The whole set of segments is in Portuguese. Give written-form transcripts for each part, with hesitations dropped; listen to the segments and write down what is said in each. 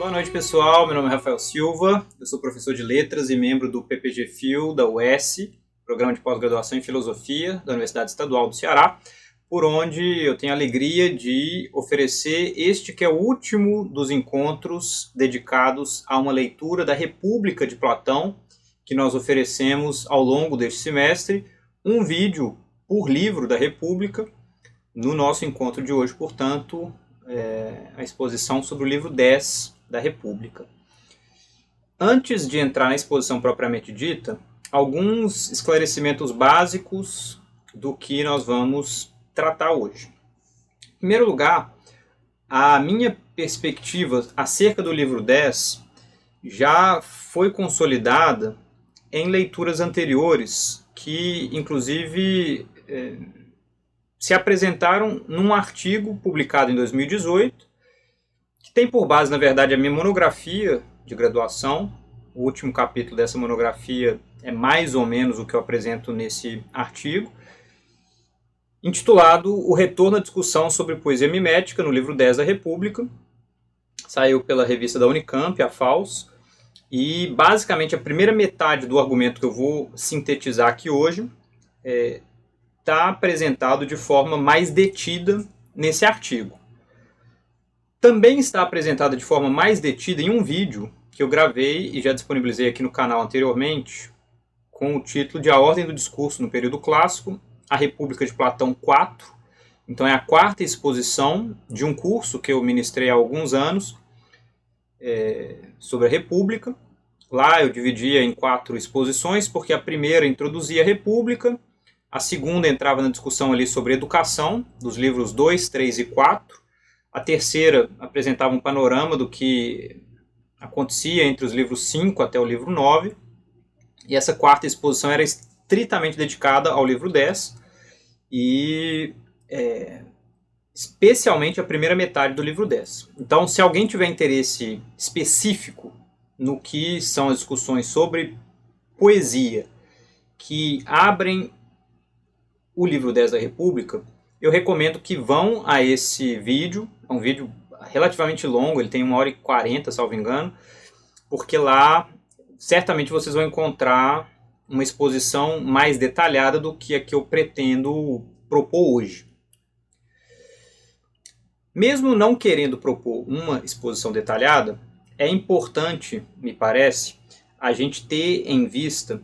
Boa noite, pessoal. Meu nome é Rafael Silva, eu sou professor de letras e membro do PPG-FIL da UES, Programa de Pós-Graduação em Filosofia da Universidade Estadual do Ceará, por onde eu tenho a alegria de oferecer este que é o último dos encontros dedicados a uma leitura da República de Platão, que nós oferecemos ao longo deste semestre, um vídeo por livro da República. No nosso encontro de hoje, portanto, a exposição sobre o livro 10 da República. Antes de entrar na exposição propriamente dita, alguns esclarecimentos básicos do que nós vamos tratar hoje. Em primeiro lugar, a minha perspectiva acerca do livro 10 já foi consolidada em leituras anteriores, que inclusive se apresentaram num artigo publicado em 2018, que tem por base, na verdade, a minha monografia de graduação. O último capítulo dessa monografia é mais ou menos o que eu apresento nesse artigo, intitulado O Retorno à Discussão sobre Poesia Mimética, no livro 10 da República. Saiu pela revista da Unicamp, a FAUS, e basicamente a primeira metade do argumento que eu vou sintetizar aqui hoje está apresentado de forma mais detida nesse artigo. Também está apresentado de forma mais detida em um vídeo que eu gravei e já disponibilizei aqui no canal anteriormente, com o título de A Ordem do Discurso no Período Clássico, a República de Platão 4. Então é a quarta exposição de um curso que eu ministrei há alguns anos sobre a República. Lá eu dividia em 4 exposições, porque a primeira introduzia a República, a segunda entrava na discussão ali sobre educação, dos livros 2, 3 e 4. A terceira apresentava um panorama do que acontecia entre os livros 5 até o livro 9. E essa quarta exposição era estritamente dedicada ao livro 10 e especialmente a primeira metade do livro 10. Então, se alguém tiver interesse específico no que são as discussões sobre poesia que abrem o livro 10 da República, eu recomendo que vão a esse vídeo. É um vídeo relativamente longo, ele tem 1h40, salvo engano, porque lá certamente vocês vão encontrar uma exposição mais detalhada do que a que eu pretendo propor hoje. Mesmo não querendo propor uma exposição detalhada, é importante, me parece, a gente ter em vista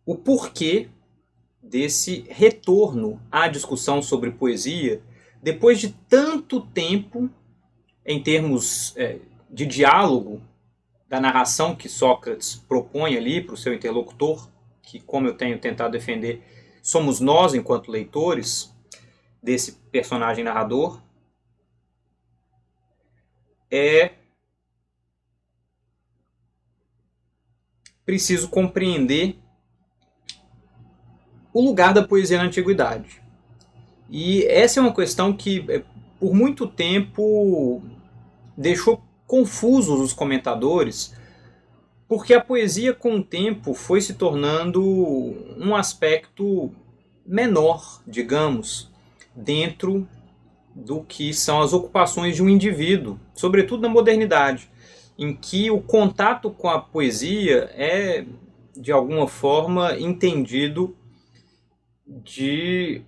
o porquê desse retorno à discussão sobre poesia depois de tanto tempo em termos de diálogo da narração que Sócrates propõe ali para o seu interlocutor, que, como eu tenho tentado defender, somos nós enquanto leitores desse personagem narrador. É preciso compreender o lugar da poesia na antiguidade. E essa é uma questão que, por muito tempo, deixou confusos os comentadores, porque a poesia, com o tempo, foi se tornando um aspecto menor, digamos, dentro do que são as ocupações de um indivíduo, sobretudo na modernidade, em que o contato com a poesia é, de alguma forma, entendido de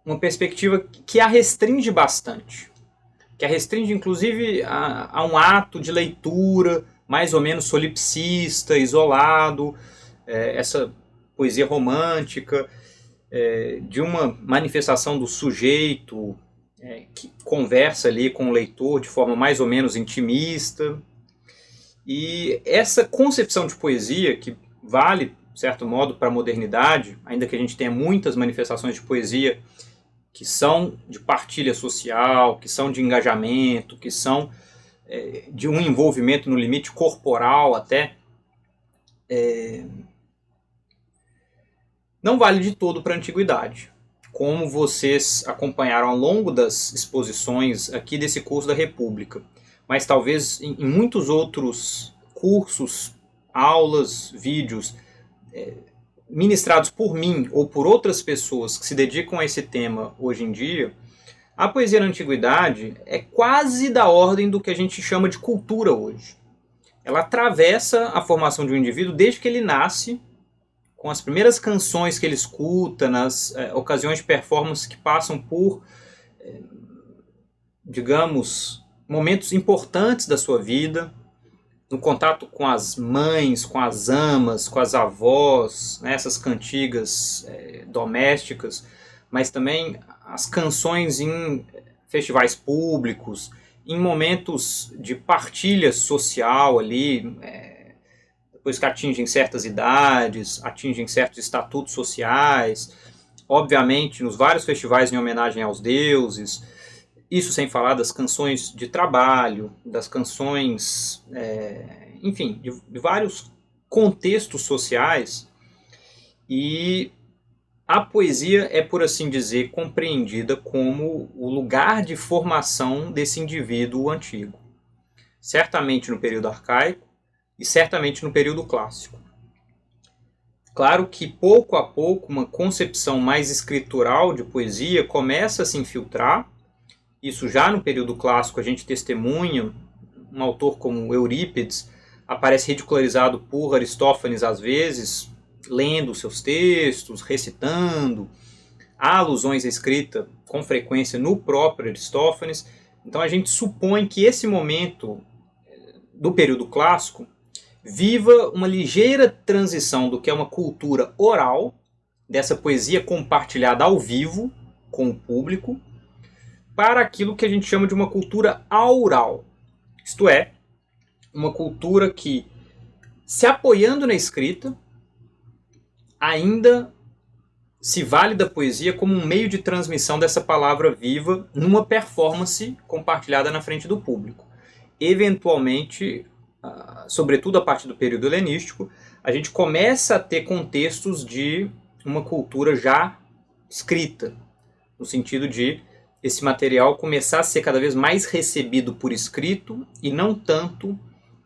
uma perspectiva que a restringe bastante, que a restringe inclusive a um ato de leitura mais ou menos solipsista, isolado, essa poesia romântica, de uma manifestação do sujeito que conversa ali com o leitor de forma mais ou menos intimista. E essa concepção de poesia, que vale, de certo modo, para a modernidade, ainda que a gente tenha muitas manifestações de poesia que são de partilha social, que são de engajamento, que são de um envolvimento no limite corporal até, não vale de todo para a antiguidade. Como vocês acompanharam ao longo das exposições aqui desse curso da República, mas talvez em muitos outros cursos, aulas, vídeos ministrados por mim ou por outras pessoas que se dedicam a esse tema hoje em dia, A poesia na antiguidade é quase da ordem do que a gente chama de cultura hoje. Ela atravessa a formação de um indivíduo desde que ele nasce, com as primeiras canções que ele escuta, nas ocasiões de performance que passam por, digamos, momentos importantes da sua vida, no contato com as mães, com as amas, com as avós, né, essas cantigas domésticas, mas também as canções em festivais públicos, em momentos de partilha social ali, depois que atingem certas idades, atingem certos estatutos sociais, obviamente nos vários festivais em homenagem aos deuses, isso sem falar das canções de trabalho, das canções, enfim, de vários contextos sociais. E a poesia é, por assim dizer, compreendida como o lugar de formação desse indivíduo antigo. Certamente no período arcaico e certamente no período clássico. Claro que pouco a pouco uma concepção mais escritural de poesia começa a se infiltrar. Isso já no período clássico a gente testemunha, um autor como Eurípides aparece ridicularizado por Aristófanes às vezes, lendo seus textos, recitando. Há alusões à escrita com frequência no próprio Aristófanes. Então a gente supõe que esse momento do período clássico viva uma ligeira transição do que é uma cultura oral, dessa poesia compartilhada ao vivo com o público, para aquilo que a gente chama de uma cultura aural. Isto é, uma cultura que, se apoiando na escrita, ainda se vale da poesia como um meio de transmissão dessa palavra viva numa performance compartilhada na frente do público. Eventualmente, sobretudo a partir do período helenístico, a gente começa a ter contextos de uma cultura já escrita, no sentido de esse material começar a ser cada vez mais recebido por escrito e não tanto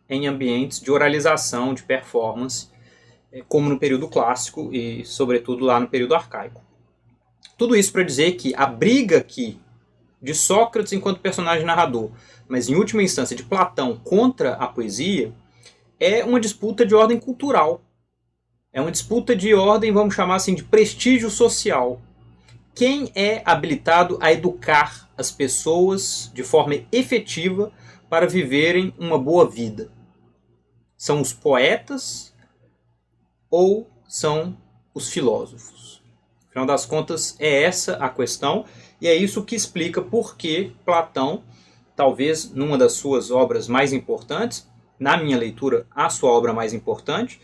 em ambientes de oralização, de performance, como no período clássico e, sobretudo, lá no período arcaico. Tudo isso para dizer que a briga aqui de Sócrates enquanto personagem narrador, mas em última instância de Platão contra a poesia, é uma disputa de ordem cultural. É uma disputa de ordem, vamos chamar assim, de prestígio social. Quem é habilitado a educar as pessoas de forma efetiva para viverem uma boa vida? São os poetas ou são os filósofos? Afinal das contas, é essa a questão, e é isso que explica por que Platão, talvez numa das suas obras mais importantes, na minha leitura, a sua obra mais importante,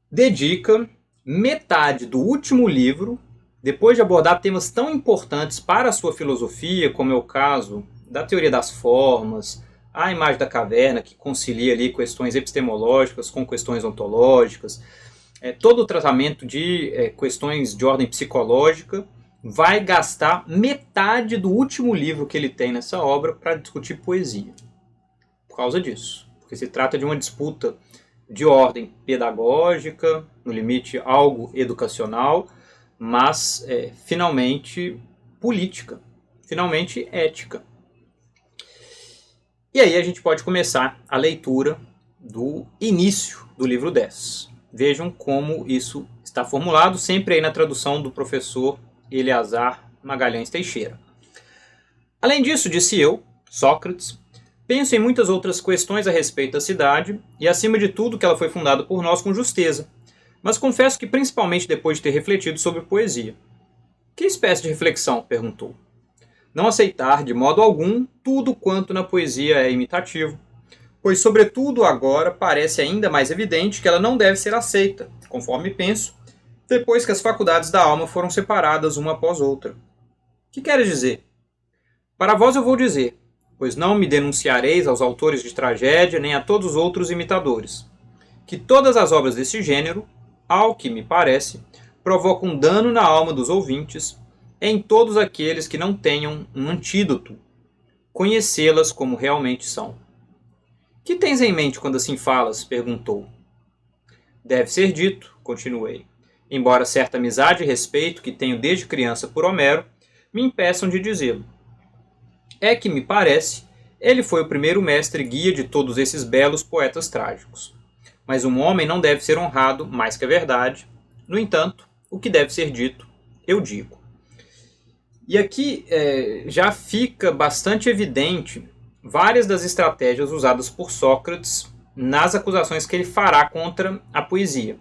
dedica metade do último livro, depois de abordar temas tão importantes para a sua filosofia, como é o caso da teoria das formas, a imagem da caverna, que concilia ali questões epistemológicas com questões ontológicas, todo o tratamento de questões de ordem psicológica, vai gastar metade do último livro que ele tem nessa obra para discutir poesia. Por causa disso. Porque se trata de uma disputa de ordem pedagógica, no limite algo educacional, mas finalmente política, finalmente ética. E aí a gente pode começar a leitura do início do livro 10. Vejam como isso está formulado, sempre aí na tradução do professor Eleazar Magalhães Teixeira. Além disso, disse eu, Sócrates, penso em muitas outras questões a respeito da cidade e, acima de tudo, que ela foi fundada por nós com justeza, mas confesso que principalmente depois de ter refletido sobre poesia. Que espécie de reflexão? Perguntou. Não aceitar, de modo algum, tudo quanto na poesia é imitativo, pois, sobretudo agora, parece ainda mais evidente que ela não deve ser aceita, conforme penso, depois que as faculdades da alma foram separadas uma após outra. Que queres dizer? Para vós eu vou dizer, pois não me denunciareis aos autores de tragédia nem a todos os outros imitadores, que todas as obras desse gênero, ao que me parece, provocam dano na alma dos ouvintes, em todos aqueles que não tenham um antídoto, conhecê-las como realmente são. Que tens em mente quando assim falas? Perguntou. Deve ser dito, continuei, embora certa amizade e respeito que tenho desde criança por Homero me impeçam de dizê-lo. é que, me parece, ele foi o primeiro mestre guia de todos esses belos poetas trágicos. Mas um homem não deve ser honrado mais que a verdade. No entanto, o que deve ser dito, eu digo. E aqui já fica bastante evidente várias das estratégias usadas por Sócrates nas acusações que ele fará contra a poesia.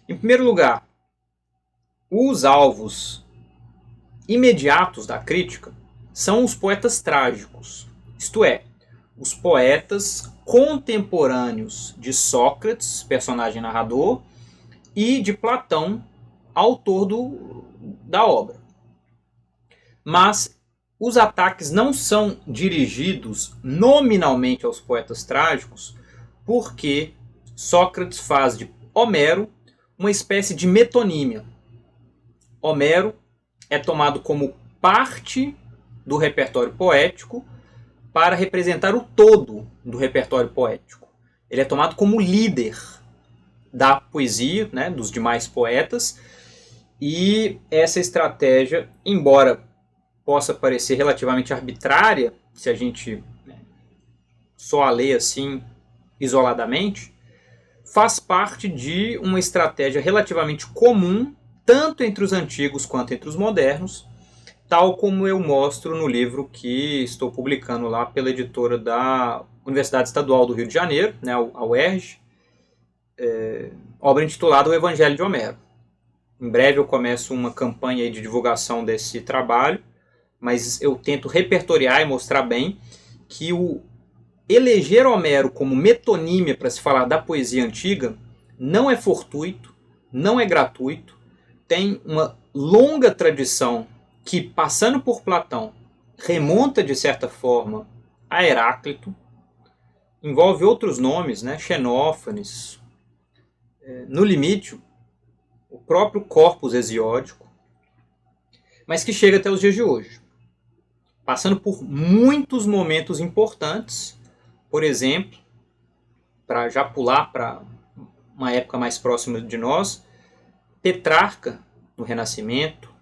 Em primeiro lugar, os alvos imediatos da crítica são os poetas trágicos, isto é, os poetas contemporâneos de Sócrates, personagem narrador, e de Platão, autor da obra. Mas os ataques não são dirigidos nominalmente aos poetas trágicos, porque Sócrates faz de Homero uma espécie de metonímia. Homero é tomado como parte do repertório poético para representar o todo do repertório poético. Ele é tomado como líder da poesia, né, dos demais poetas, e essa estratégia, embora possa parecer relativamente arbitrária, se a gente só a lê assim isoladamente, faz parte de uma estratégia relativamente comum, tanto entre os antigos quanto entre os modernos, tal como eu mostro no livro que estou publicando lá pela editora da Universidade Estadual do Rio de Janeiro, né, a UERJ, obra intitulada O Evangelho de Homero. Em breve eu começo uma campanha de divulgação desse trabalho, mas eu tento repertoriar e mostrar bem que o eleger Homero como metonímia para se falar da poesia antiga não é fortuito, não é gratuito, tem uma longa tradição que, passando por Platão, remonta de certa forma a Heráclito, envolve outros nomes, né? Xenófanes, no limite, o próprio corpus hesiódico, mas que chega até os dias de hoje, passando por muitos momentos importantes, por exemplo, para já pular para uma época mais próxima de nós, Petrarca, no Renascimento,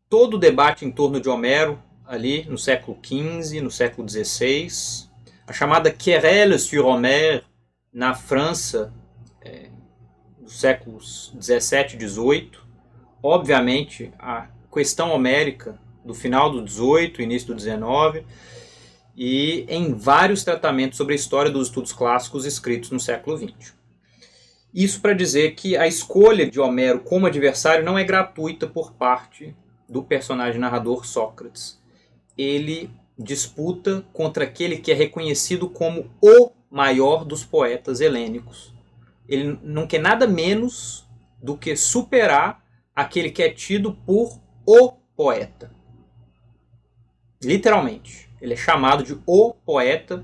todo o debate em torno de Homero, ali no século XV, no século XVI, a chamada Querelle sur Homère, na França, dos séculos XVII e XVIII, obviamente a questão homérica do final do XVIII, início do XIX, e em vários tratamentos sobre a história dos estudos clássicos escritos no século XX. Isso para dizer que a escolha de Homero como adversário não é gratuita por parte do personagem narrador Sócrates. Ele disputa contra aquele que é reconhecido como o maior dos poetas helênicos. Ele não quer nada menos do que superar aquele que é tido por o poeta. Literalmente. Ele é chamado de o poeta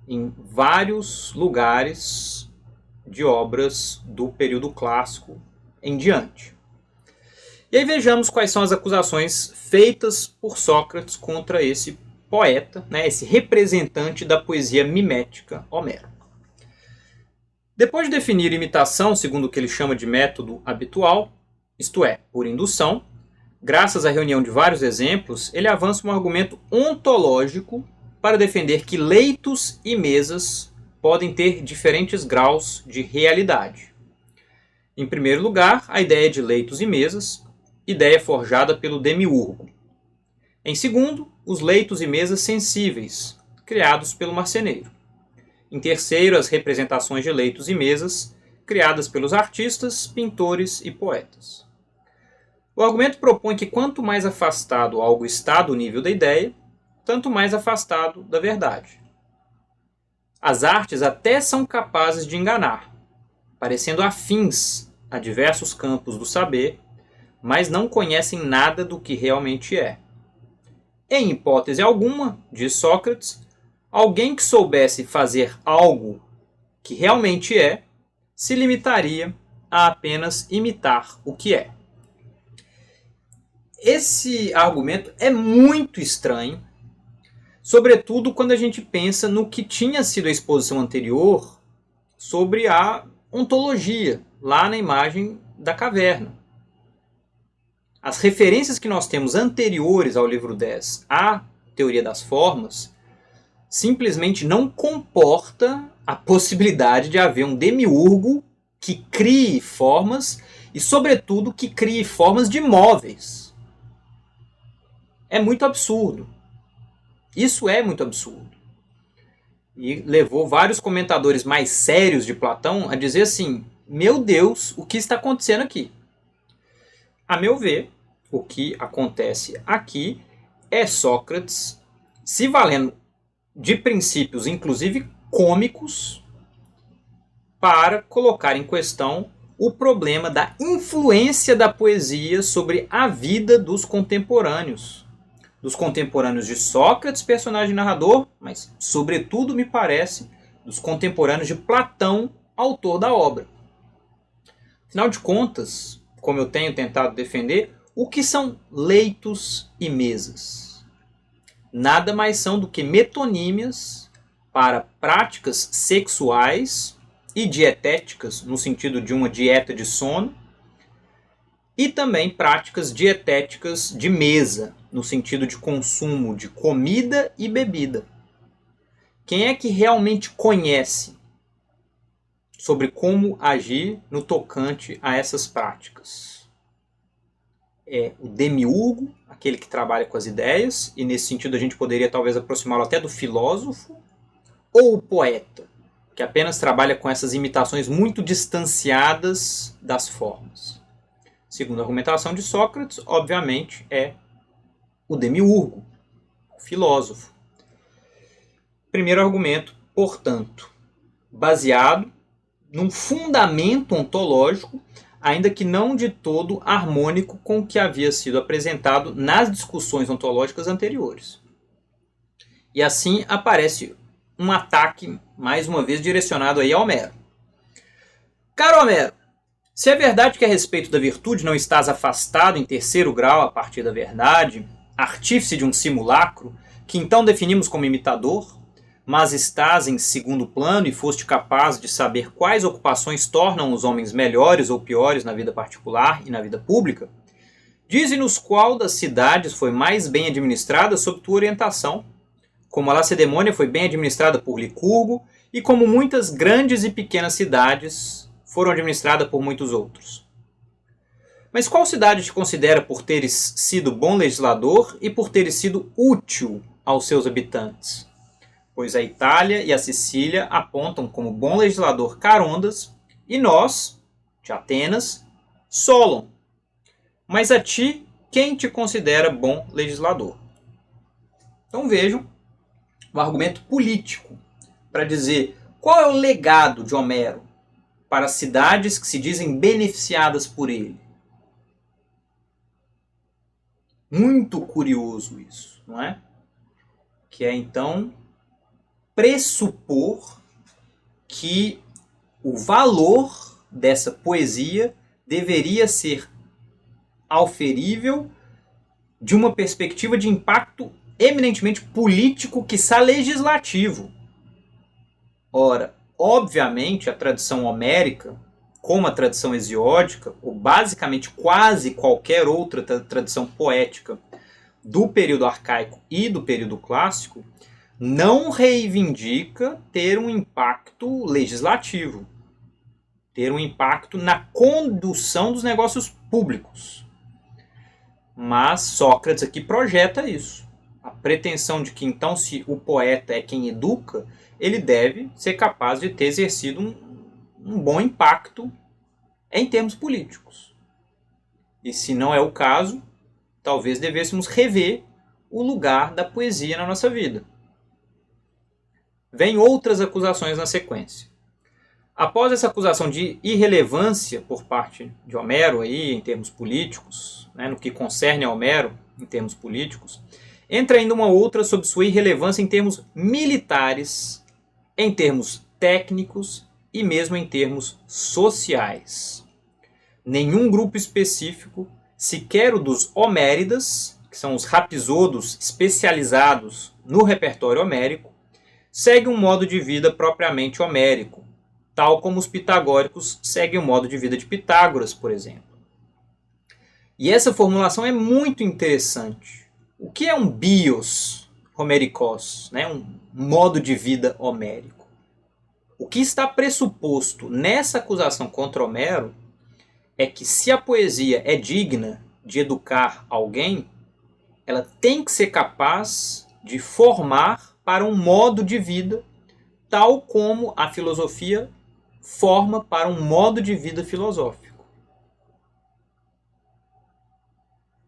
em vários lugares de obras do período clássico em diante. E aí vejamos quais são as acusações feitas por Sócrates contra esse poeta, né, esse representante da poesia mimética Homero. Depois de definir imitação segundo o que ele chama de método habitual, isto é, por indução, graças à reunião de vários exemplos, ele avança um argumento ontológico para defender que leitos e mesas podem ter diferentes graus de realidade. Em primeiro lugar, a ideia de leitos e mesas, ideia forjada pelo demiurgo. Em segundo, os leitos e mesas sensíveis, criados pelo marceneiro. Em terceiro, as representações de leitos e mesas, criadas pelos artistas, pintores e poetas. O argumento propõe que quanto mais afastado algo está do nível da ideia, tanto mais afastado da verdade. As artes até são capazes de enganar, parecendo afins a diversos campos do saber, mas não conhecem nada do que realmente é. Em hipótese alguma, diz Sócrates, alguém que soubesse fazer algo que realmente é, se limitaria a apenas imitar o que é. Esse argumento é muito estranho, sobretudo quando a gente pensa no que tinha sido a exposição anterior sobre a ontologia, lá na imagem da caverna. As referências que nós temos anteriores ao livro 10 à teoria das formas simplesmente não comporta a possibilidade de haver um demiurgo que crie formas e, sobretudo, que crie formas de móveis. É muito absurdo. Isso é muito absurdo. E levou vários comentadores mais sérios de Platão a dizer assim: meu Deus, o que está acontecendo aqui? A meu ver, o que acontece aqui é Sócrates se valendo de princípios, inclusive cômicos, para colocar em questão o problema da influência da poesia sobre a vida dos contemporâneos. Dos contemporâneos de Sócrates, personagem narrador, mas, sobretudo, me parece, dos contemporâneos de Platão, autor da obra. Afinal de contas, como eu tenho tentado defender, o que são leitos e mesas? Nada mais são do que metonímias para práticas sexuais e dietéticas, no sentido de uma dieta de sono, e também práticas dietéticas de mesa, no sentido de consumo de comida e bebida. Quem é que realmente conhece sobre como agir no tocante a essas práticas? É o demiurgo, aquele que trabalha com as ideias, e nesse sentido a gente poderia talvez aproximá-lo até do filósofo, ou o poeta, que apenas trabalha com essas imitações muito distanciadas das formas. Segundo a argumentação de Sócrates, obviamente, é o demiurgo, o filósofo. Primeiro argumento, portanto, baseado num fundamento ontológico, ainda que não de todo harmônico com o que havia sido apresentado nas discussões ontológicas anteriores. E assim aparece um ataque, mais uma vez, direcionado aí a Homero. Caro Homero, se é verdade que a respeito da virtude não estás afastado em terceiro grau a partir da verdade, artífice de um simulacro, que então definimos como imitador, mas estás em segundo plano e foste capaz de saber quais ocupações tornam os homens melhores ou piores na vida particular e na vida pública, dize-nos qual das cidades foi mais bem administrada sob tua orientação, como a Lacedemônia foi bem administrada por Licurgo e como muitas grandes e pequenas cidades foram administradas por muitos outros. Mas qual cidade te considera por teres sido bom legislador e por teres sido útil aos seus habitantes? Pois a Itália e a Sicília apontam como bom legislador Carondas e nós, de Atenas, Solon. Mas a ti, quem te considera bom legislador? Então vejam um argumento político para dizer qual é o legado de Homero para cidades que se dizem beneficiadas por ele. Muito curioso isso, não é? Que é então pressupor que o valor dessa poesia deveria ser auferível de uma perspectiva de impacto eminentemente político, quiçá legislativo. Ora, obviamente, a tradição homérica, como a tradição hesiódica, ou basicamente quase qualquer outra tradição poética do período arcaico e do período clássico, não reivindica ter um impacto legislativo, ter um impacto na condução dos negócios públicos. Mas Sócrates aqui projeta isso. A pretensão de que então, se o poeta é quem educa, ele deve ser capaz de ter exercido um bom impacto em termos políticos. E se não é o caso, talvez devêssemos rever o lugar da poesia na nossa vida. Vêm outras acusações na sequência. Após essa acusação de irrelevância por parte de Homero aí, em termos políticos, né, no que concerne a Homero em termos políticos, entra ainda uma outra sobre sua irrelevância em termos militares, em termos técnicos e mesmo em termos sociais. Nenhum grupo específico, sequer o dos Homéridas, que são os rapsodos especializados no repertório homérico, segue um modo de vida propriamente homérico, tal como os pitagóricos seguem o modo de vida de Pitágoras, por exemplo. E essa formulação é muito interessante. O que é um bios homerikos, né? Um modo de vida homérico. O que está pressuposto nessa acusação contra Homero é que se a poesia é digna de educar alguém, ela tem que ser capaz de formar para um modo de vida, tal como a filosofia forma para um modo de vida filosófico.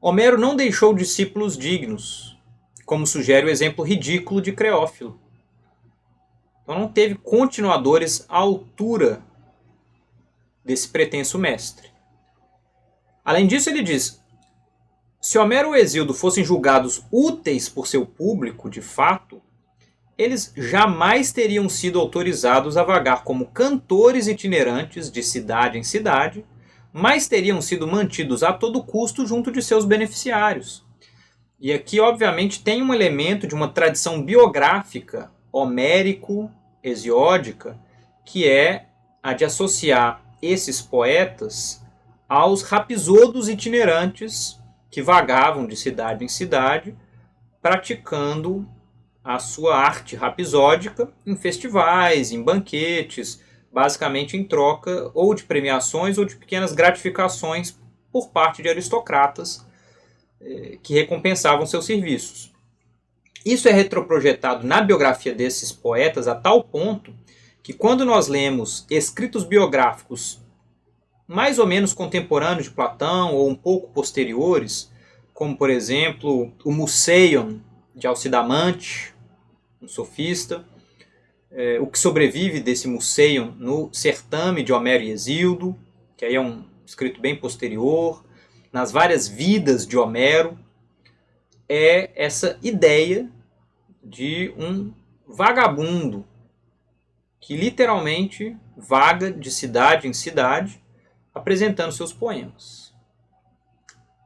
Homero não deixou discípulos dignos, como sugere o exemplo ridículo de Creófilo. Então não teve continuadores à altura desse pretenso mestre. Além disso, ele diz: se Homero ou Hesíodo fossem julgados úteis por seu público, de fato, eles jamais teriam sido autorizados a vagar como cantores itinerantes de cidade em cidade, mas teriam sido mantidos a todo custo junto de seus beneficiários. E aqui, obviamente, tem um elemento de uma tradição biográfica homérico-hesiódica, que é a de associar esses poetas aos rapsodos itinerantes que vagavam de cidade em cidade, praticando a sua arte rapsódica em festivais, em banquetes, basicamente em troca ou de premiações ou de pequenas gratificações por parte de aristocratas que recompensavam seus serviços. Isso é retroprojetado na biografia desses poetas a tal ponto que quando nós lemos escritos biográficos mais ou menos contemporâneos de Platão ou um pouco posteriores, como por exemplo o Museion de Alcidamante, um sofista, o que sobrevive desse Museion no Certame de Homero e Hesíodo, que aí é um escrito bem posterior, nas várias vidas de Homero, é essa ideia de um vagabundo que literalmente vaga de cidade em cidade apresentando seus poemas.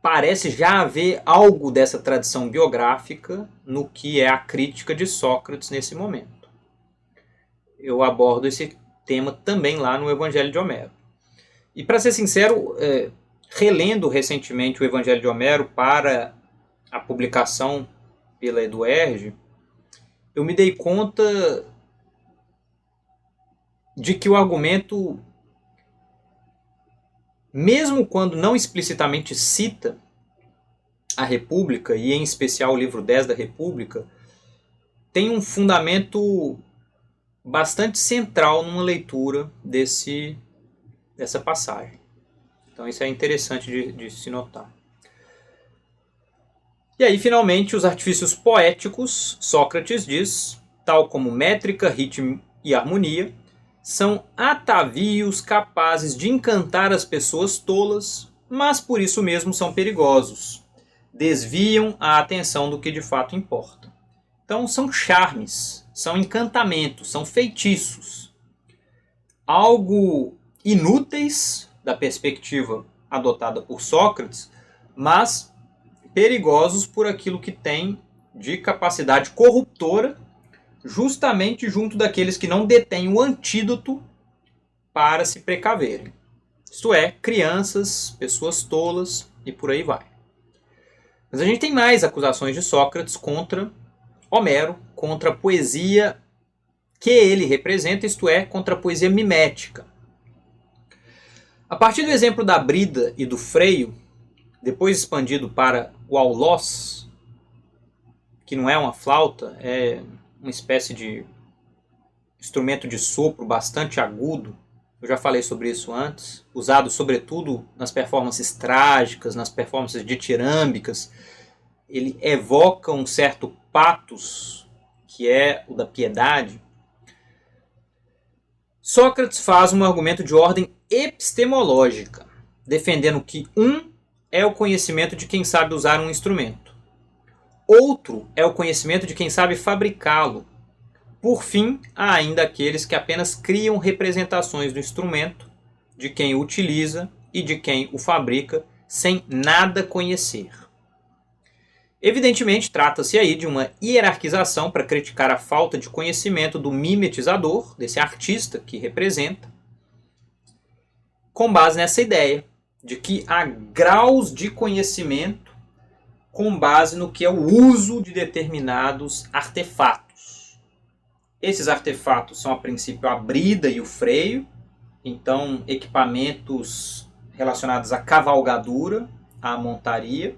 Parece já haver algo dessa tradição biográfica no que é a crítica de Sócrates nesse momento. Eu abordo esse tema também lá no Evangelho de Homero. E para ser sincero, relendo recentemente o Evangelho de Homero para a publicação pela Eduerge, eu me dei conta de que o argumento, mesmo quando não explicitamente cita a República, e em especial o livro 10 da República, tem um fundamento bastante central numa leitura dessa passagem. Então isso é interessante de se notar. E aí, finalmente, os artifícios poéticos, Sócrates diz, tal como métrica, ritmo e harmonia, são atavios capazes de encantar as pessoas tolas, mas por isso mesmo são perigosos. Desviam a atenção do que de fato importa. Então são charmes, são encantamentos, são feitiços. Algo inúteis da perspectiva adotada por Sócrates, mas perigosos por aquilo que tem de capacidade corruptora, justamente junto daqueles que não detêm o antídoto para se precaverem. Isto é, crianças, pessoas tolas e por aí vai. Mas a gente tem mais acusações de Sócrates contra Homero, contra a poesia que ele representa, isto é, contra a poesia mimética. A partir do exemplo da brida e do freio, depois expandido para o aulós, que não é uma flauta, é uma espécie de instrumento de sopro bastante agudo, eu já falei sobre isso antes, usado sobretudo nas performances trágicas, nas performances ditirâmbicas. Ele evoca um certo patos, que é o da piedade. Sócrates faz um argumento de ordem epistemológica, defendendo que é o conhecimento de quem sabe usar um instrumento. Outro é o conhecimento de quem sabe fabricá-lo. Por fim, há ainda aqueles que apenas criam representações do instrumento, de quem o utiliza e de quem o fabrica, sem nada conhecer. Evidentemente, trata-se aí de uma hierarquização para criticar a falta de conhecimento do mimetizador, desse artista que representa, com base nessa ideia de que há graus de conhecimento com base no que é o uso de determinados artefatos. Esses artefatos são, a princípio, a brida e o freio, então equipamentos relacionados à cavalgadura, à montaria.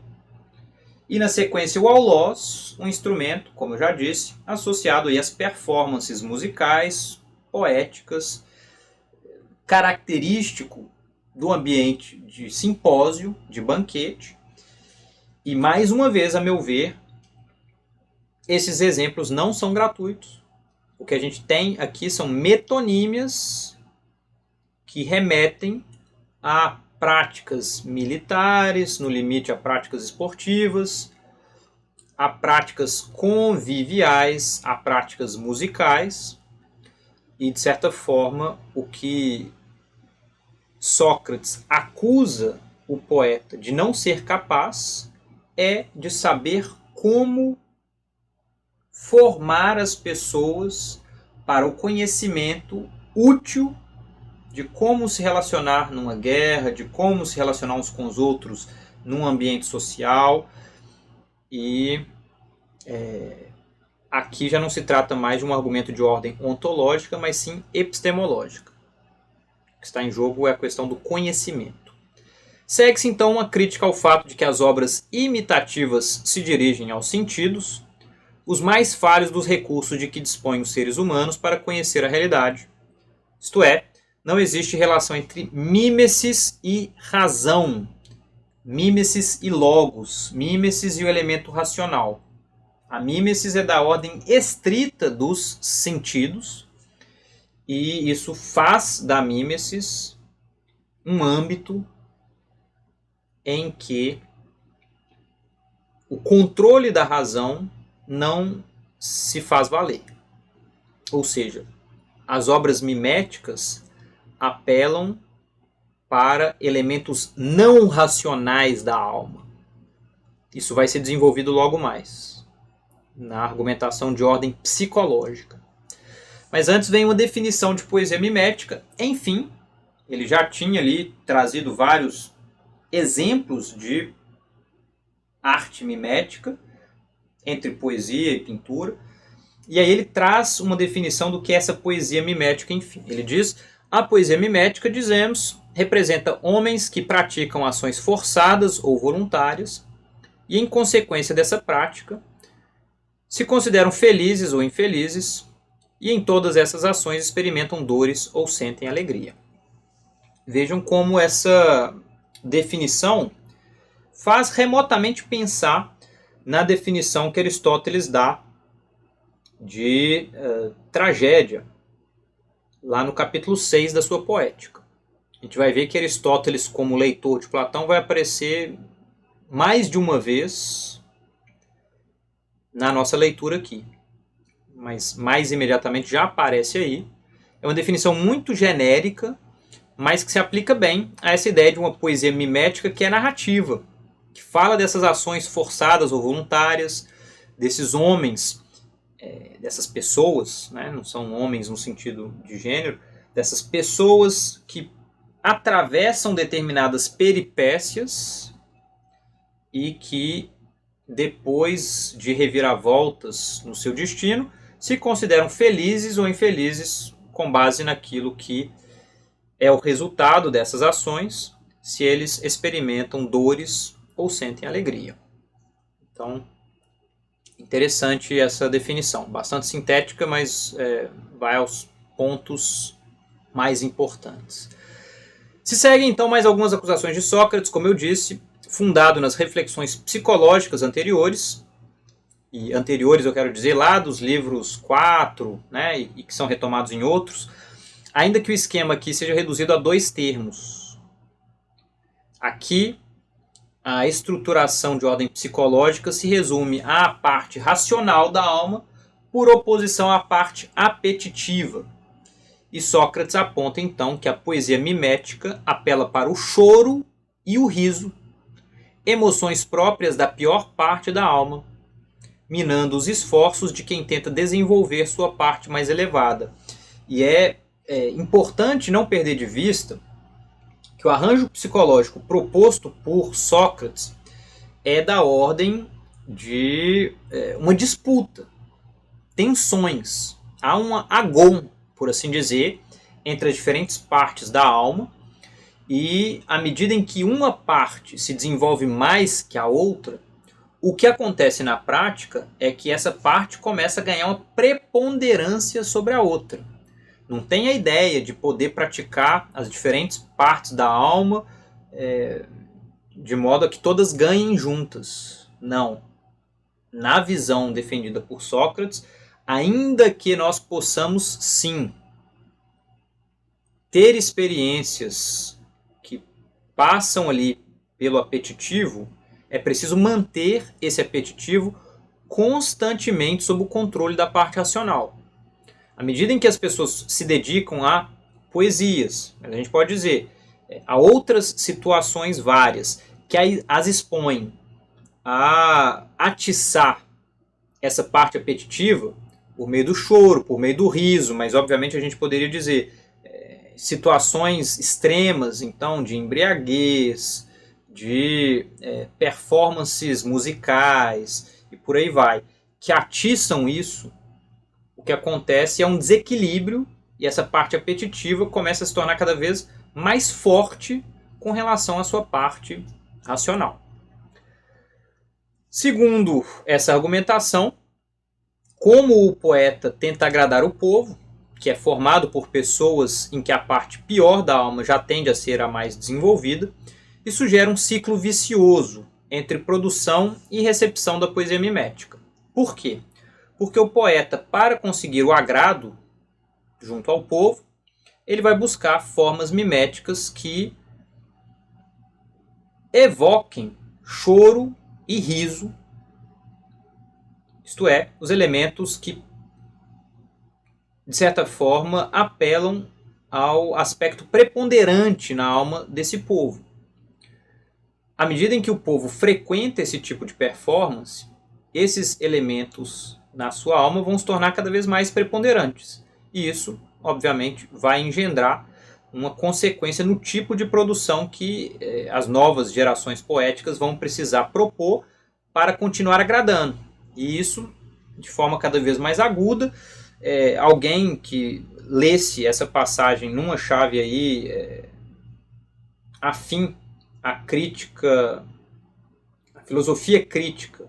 E na sequência o algoz, um instrumento, como eu já disse, associado aí às performances musicais, poéticas, característico do ambiente de simpósio, de banquete. E mais uma vez, a meu ver, esses exemplos não são gratuitos. O que a gente tem aqui são metonímias que remetem a práticas militares, no limite a práticas esportivas, a práticas conviviais, a práticas musicais. E, de certa forma, o que Sócrates acusa o poeta de não ser capaz é de saber como formar as pessoas para o conhecimento útil de como se relacionar numa guerra, de como se relacionar uns com os outros num ambiente social. E aqui já não se trata mais de um argumento de ordem ontológica, mas sim epistemológica. O que está em jogo é a questão do conhecimento. Segue-se então uma crítica ao fato de que as obras imitativas se dirigem aos sentidos, os mais falhos dos recursos de que dispõem os seres humanos para conhecer a realidade. Isto é, não existe relação entre mímesis e razão, mímesis e logos, mímesis e o elemento racional. A mímesis é da ordem estrita dos sentidos, e isso faz da mímesis um âmbito em que o controle da razão não se faz valer. Ou seja, as obras miméticas apelam para elementos não racionais da alma. Isso vai ser desenvolvido logo mais, na argumentação de ordem psicológica. Mas antes vem uma definição de poesia mimética. Enfim, ele já tinha ali trazido vários exemplos de arte mimética, entre poesia e pintura. E aí ele traz uma definição do que é essa poesia mimética, enfim. Ele diz: a poesia mimética, dizemos, representa homens que praticam ações forçadas ou voluntárias e, em consequência dessa prática, se consideram felizes ou infelizes e em todas essas ações experimentam dores ou sentem alegria. Vejam como essa definição faz remotamente pensar na definição que Aristóteles dá de tragédia, lá no capítulo 6 da sua Poética. A gente vai ver que Aristóteles, como leitor de Platão, vai aparecer mais de uma vez na nossa leitura aqui. Mas mais imediatamente já aparece aí. É uma definição muito genérica, mas que se aplica bem a essa ideia de uma poesia mimética que é narrativa, que fala dessas ações forçadas ou voluntárias, desses homens, dessas pessoas, né? Não são homens no sentido de gênero, dessas pessoas que atravessam determinadas peripécias e que, depois de reviravoltas no seu destino, se consideram felizes ou infelizes com base naquilo que é o resultado dessas ações, se eles experimentam dores ou sentem alegria. Então, interessante essa definição, bastante sintética, mas vai aos pontos mais importantes. Se seguem então mais algumas acusações de Sócrates, como eu disse, fundado nas reflexões psicológicas anteriores, e anteriores eu quero dizer lá dos livros 4, né, e que são retomados em outros, ainda que o esquema aqui seja reduzido a 2 termos. Aqui, a estruturação de ordem psicológica se resume à parte racional da alma por oposição à parte apetitiva. E Sócrates aponta então que a poesia mimética apela para o choro e o riso, emoções próprias da pior parte da alma, minando os esforços de quem tenta desenvolver sua parte mais elevada. E é importante não perder de vista que o arranjo psicológico proposto por Sócrates é da ordem de uma disputa, tensões. Há uma agon, por assim dizer, entre as diferentes partes da alma, e à medida em que uma parte se desenvolve mais que a outra, o que acontece na prática é que essa parte começa a ganhar uma preponderância sobre a outra. Não tem a ideia de poder praticar as diferentes partes da alma de modo a que todas ganhem juntas. Não. Na visão defendida por Sócrates, ainda que nós possamos, sim, ter experiências que passam ali pelo apetitivo, é preciso manter esse apetitivo constantemente sob o controle da parte racional. À medida em que as pessoas se dedicam a poesias, a gente pode dizer, a outras situações várias que as expõem a atiçar essa parte apetitiva por meio do choro, por meio do riso, mas obviamente a gente poderia dizer situações extremas, então, de embriaguez, de performances musicais e por aí vai, que atiçam isso. O que acontece é um desequilíbrio e essa parte apetitiva começa a se tornar cada vez mais forte com relação à sua parte racional. Segundo essa argumentação, como o poeta tenta agradar o povo, que é formado por pessoas em que a parte pior da alma já tende a ser a mais desenvolvida, isso gera um ciclo vicioso entre produção e recepção da poesia mimética. Por quê? Porque o poeta, para conseguir o agrado junto ao povo, ele vai buscar formas miméticas que evoquem choro e riso, isto é, os elementos que, de certa forma, apelam ao aspecto preponderante na alma desse povo. À medida em que o povo frequenta esse tipo de performance, esses elementos na sua alma vão se tornar cada vez mais preponderantes. E isso, obviamente, vai engendrar uma consequência no tipo de produção que as novas gerações poéticas vão precisar propor para continuar agradando. E isso, de forma cada vez mais aguda, alguém que lesse essa passagem numa chave aí afim à crítica, à filosofia crítica,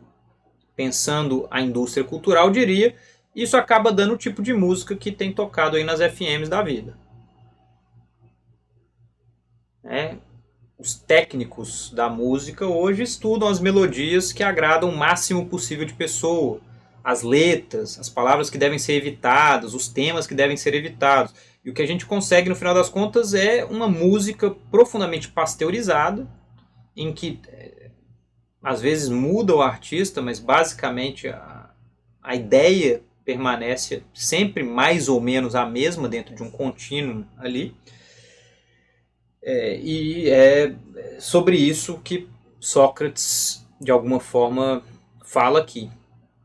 pensando a indústria cultural, diria, isso acaba dando o tipo de música que tem tocado aí nas FMs da vida. Os técnicos da música hoje estudam as melodias que agradam o máximo possível de pessoa, as letras, as palavras que devem ser evitadas, os temas que devem ser evitados. E o que a gente consegue, no final das contas, é uma música profundamente pasteurizada, em que às vezes muda o artista, mas basicamente a ideia permanece sempre mais ou menos a mesma dentro de um contínuo ali. E é sobre isso que Sócrates, de alguma forma, fala aqui,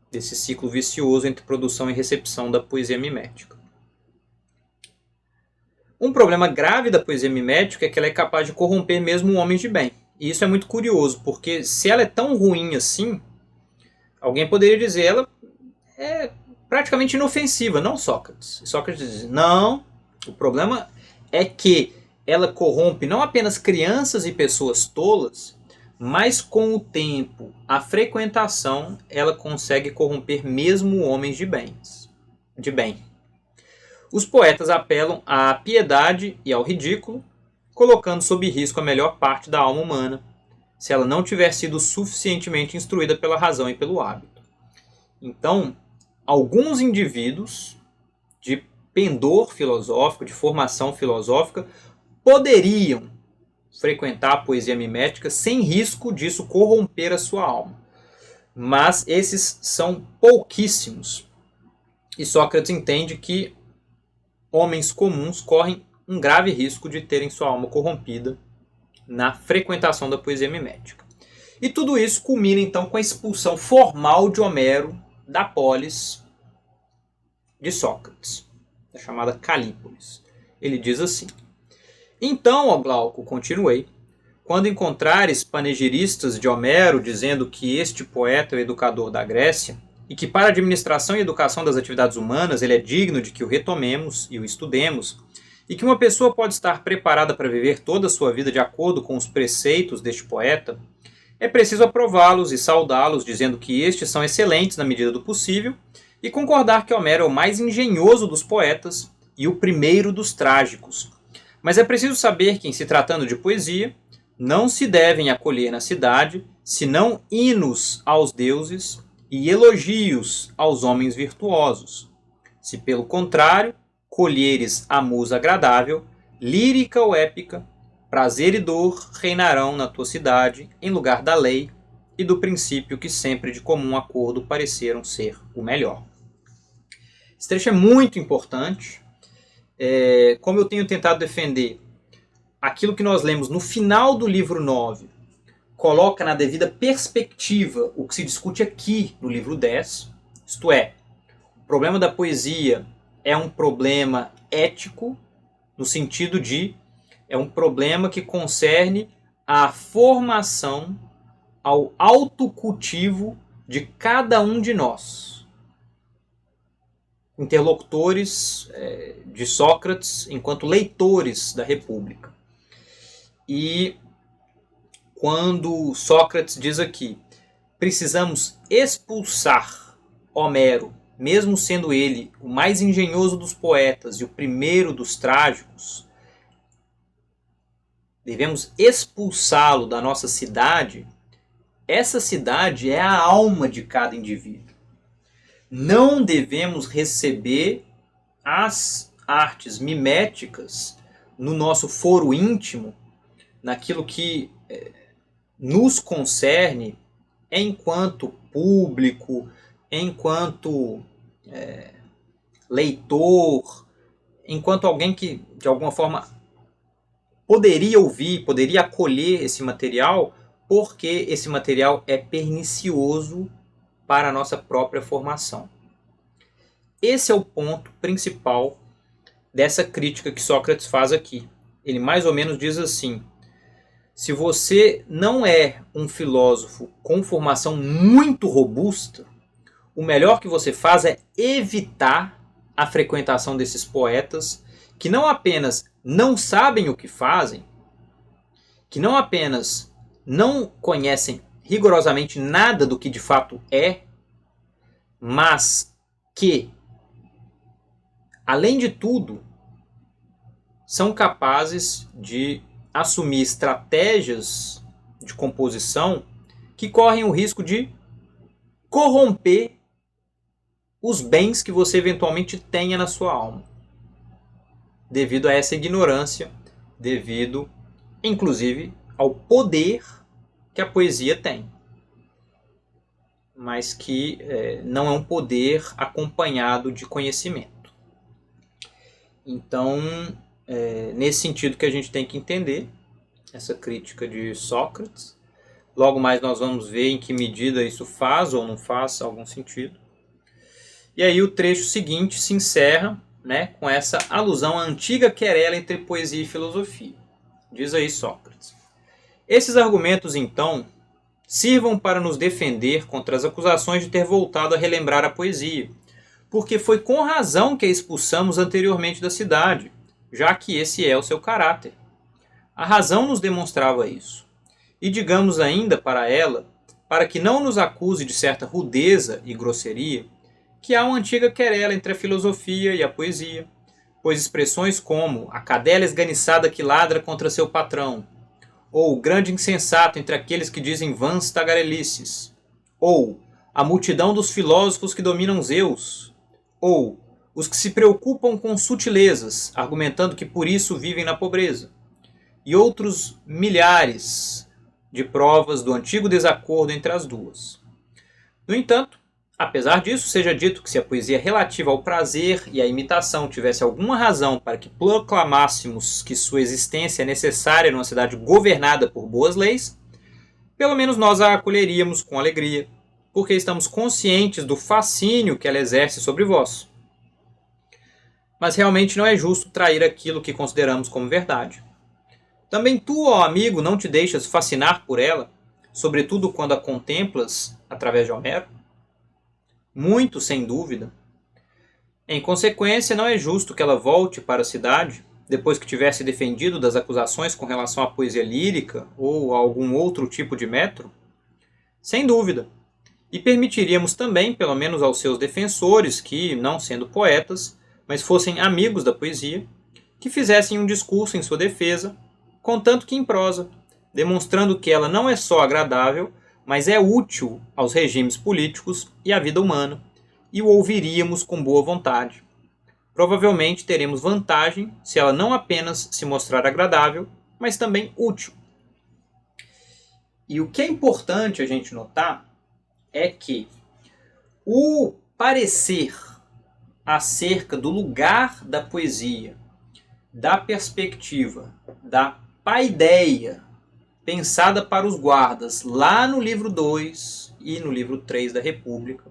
desse ciclo vicioso entre produção e recepção da poesia mimética. Um problema grave da poesia mimética é que ela é capaz de corromper mesmo homens de bem. E isso é muito curioso, porque se ela é tão ruim assim, alguém poderia dizer ela é praticamente inofensiva, não Sócrates. Sócrates diz, não, o problema é que ela corrompe não apenas crianças e pessoas tolas, mas com o tempo, a frequentação, ela consegue corromper mesmo homens de bem. Os poetas apelam à piedade e ao ridículo, colocando sob risco a melhor parte da alma humana, se ela não tiver sido suficientemente instruída pela razão e pelo hábito. Então, alguns indivíduos de pendor filosófico, de formação filosófica, poderiam frequentar a poesia mimética sem risco disso corromper a sua alma. Mas esses são pouquíssimos. E Sócrates entende que homens comuns correm um grave risco de terem sua alma corrompida na frequentação da poesia mimética. E tudo isso culmina então com a expulsão formal de Homero da polis de Sócrates, da chamada Calípolis. Ele diz assim: então, ó Glauco, continuei, quando encontrares panegiristas de Homero dizendo que este poeta é o educador da Grécia, e que para a administração e educação das atividades humanas ele é digno de que o retomemos e o estudemos, e que uma pessoa pode estar preparada para viver toda a sua vida de acordo com os preceitos deste poeta, é preciso aprová-los e saudá-los, dizendo que estes são excelentes na medida do possível, e concordar que Homero é o mais engenhoso dos poetas e o primeiro dos trágicos. Mas é preciso saber que, em se tratando de poesia, não se devem acolher na cidade, senão hinos aos deuses e elogios aos homens virtuosos. Se, pelo contrário, colheres a musa agradável, lírica ou épica, prazer e dor reinarão na tua cidade, em lugar da lei e do princípio que sempre de comum acordo pareceram ser o melhor. Esse trecho é muito importante. Como eu tenho tentado defender, aquilo que nós lemos no final do livro 9 coloca na devida perspectiva o que se discute aqui no livro 10, isto é, o problema da poesia é um problema ético, no sentido de é um problema que concerne a formação, ao autocultivo de cada um de nós. Interlocutores de Sócrates enquanto leitores da República. E quando Sócrates diz aqui, precisamos expulsar Homero, mesmo sendo ele o mais engenhoso dos poetas e o primeiro dos trágicos, devemos expulsá-lo da nossa cidade. Essa cidade é a alma de cada indivíduo. Não devemos receber as artes miméticas no nosso foro íntimo, naquilo que nos concerne enquanto público, enquanto leitor, enquanto alguém que de alguma forma poderia ouvir, poderia acolher esse material, porque esse material é pernicioso para a nossa própria formação. Esse é o ponto principal dessa crítica que Sócrates faz aqui. Ele mais ou menos diz assim: se você não é um filósofo com formação muito robusta, o melhor que você faz é evitar a frequentação desses poetas que não apenas não sabem o que fazem, que não apenas não conhecem rigorosamente nada do que de fato é, mas que, além de tudo, são capazes de assumir estratégias de composição que correm o risco de corromper os bens que você eventualmente tenha na sua alma, devido a essa ignorância, devido, inclusive, ao poder que a poesia tem, mas que não é um poder acompanhado de conhecimento. Então, nesse sentido que a gente tem que entender essa crítica de Sócrates. Logo mais nós vamos ver em que medida isso faz ou não faz algum sentido. E aí o trecho seguinte se encerra, com essa alusão à antiga querela entre poesia e filosofia. Diz aí Sócrates: esses argumentos, então, sirvam para nos defender contra as acusações de ter voltado a relembrar a poesia, porque foi com razão que a expulsamos anteriormente da cidade, já que esse é o seu caráter. A razão nos demonstrava isso. E digamos ainda para ela, para que não nos acuse de certa rudeza e grosseria, que há uma antiga querela entre a filosofia e a poesia, pois expressões como a cadela esganiçada que ladra contra seu patrão, ou o grande insensato entre aqueles que dizem vãs tagarelices, ou a multidão dos filósofos que dominam Zeus, ou os que se preocupam com sutilezas, argumentando que por isso vivem na pobreza, e outros milhares de provas do antigo desacordo entre as duas. No entanto, apesar disso, seja dito que se a poesia relativa ao prazer e à imitação tivesse alguma razão para que proclamássemos que sua existência é necessária numa cidade governada por boas leis, pelo menos nós a acolheríamos com alegria, porque estamos conscientes do fascínio que ela exerce sobre vós. Mas realmente não é justo trair aquilo que consideramos como verdade. Também tu, ó amigo, não te deixas fascinar por ela, sobretudo quando a contemplas através de Homero? Muito, sem dúvida. Em consequência, não é justo que ela volte para a cidade, depois que tivesse defendido das acusações com relação à poesia lírica ou a algum outro tipo de metro? Sem dúvida. E permitiríamos também, pelo menos aos seus defensores, que, não sendo poetas, mas fossem amigos da poesia, que fizessem um discurso em sua defesa, contanto que em prosa, demonstrando que ela não é só agradável, mas é útil aos regimes políticos e à vida humana, e o ouviríamos com boa vontade. Provavelmente teremos vantagem se ela não apenas se mostrar agradável, mas também útil. E o que é importante a gente notar é que o parecer acerca do lugar da poesia, da perspectiva, da paideia pensada para os guardas lá no livro 2 e no livro 3 da República,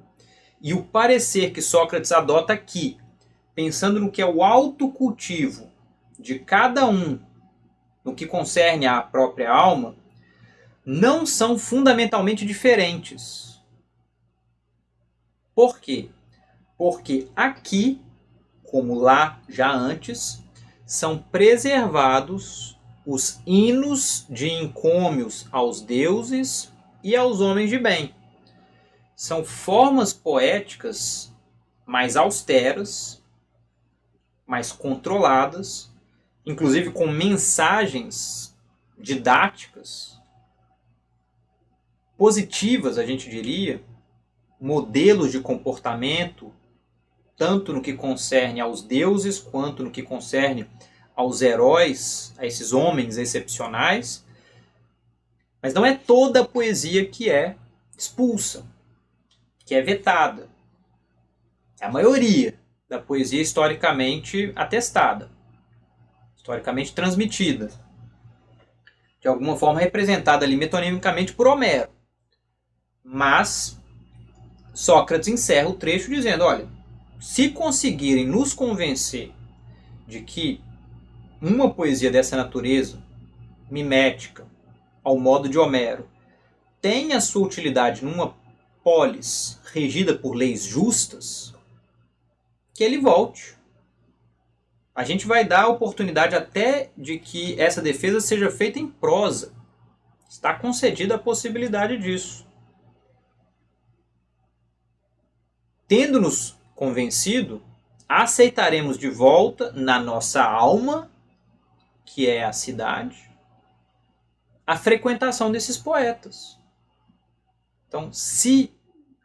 e o parecer que Sócrates adota aqui, pensando no que é o autocultivo de cada um no que concerne à própria alma, não são fundamentalmente diferentes. Por quê? Porque aqui, como lá já antes, são preservados os hinos de encômios aos deuses e aos homens de bem. São formas poéticas mais austeras, mais controladas, inclusive com mensagens didáticas, positivas, a gente diria, modelos de comportamento, tanto no que concerne aos deuses, quanto no que concerne aos heróis, a esses homens excepcionais. Mas não é toda a poesia que é expulsa, que é vetada. É a maioria da poesia historicamente atestada, historicamente transmitida, de alguma forma representada ali metonimicamente por Homero. Mas Sócrates encerra o trecho dizendo, olha, se conseguirem nos convencer de que uma poesia dessa natureza, mimética, ao modo de Homero, tem a sua utilidade numa polis regida por leis justas, que ele volte. A gente vai dar a oportunidade até de que essa defesa seja feita em prosa. Está concedida a possibilidade disso. Tendo-nos convencido, aceitaremos de volta na nossa alma, que é a cidade, a frequentação desses poetas. Então, se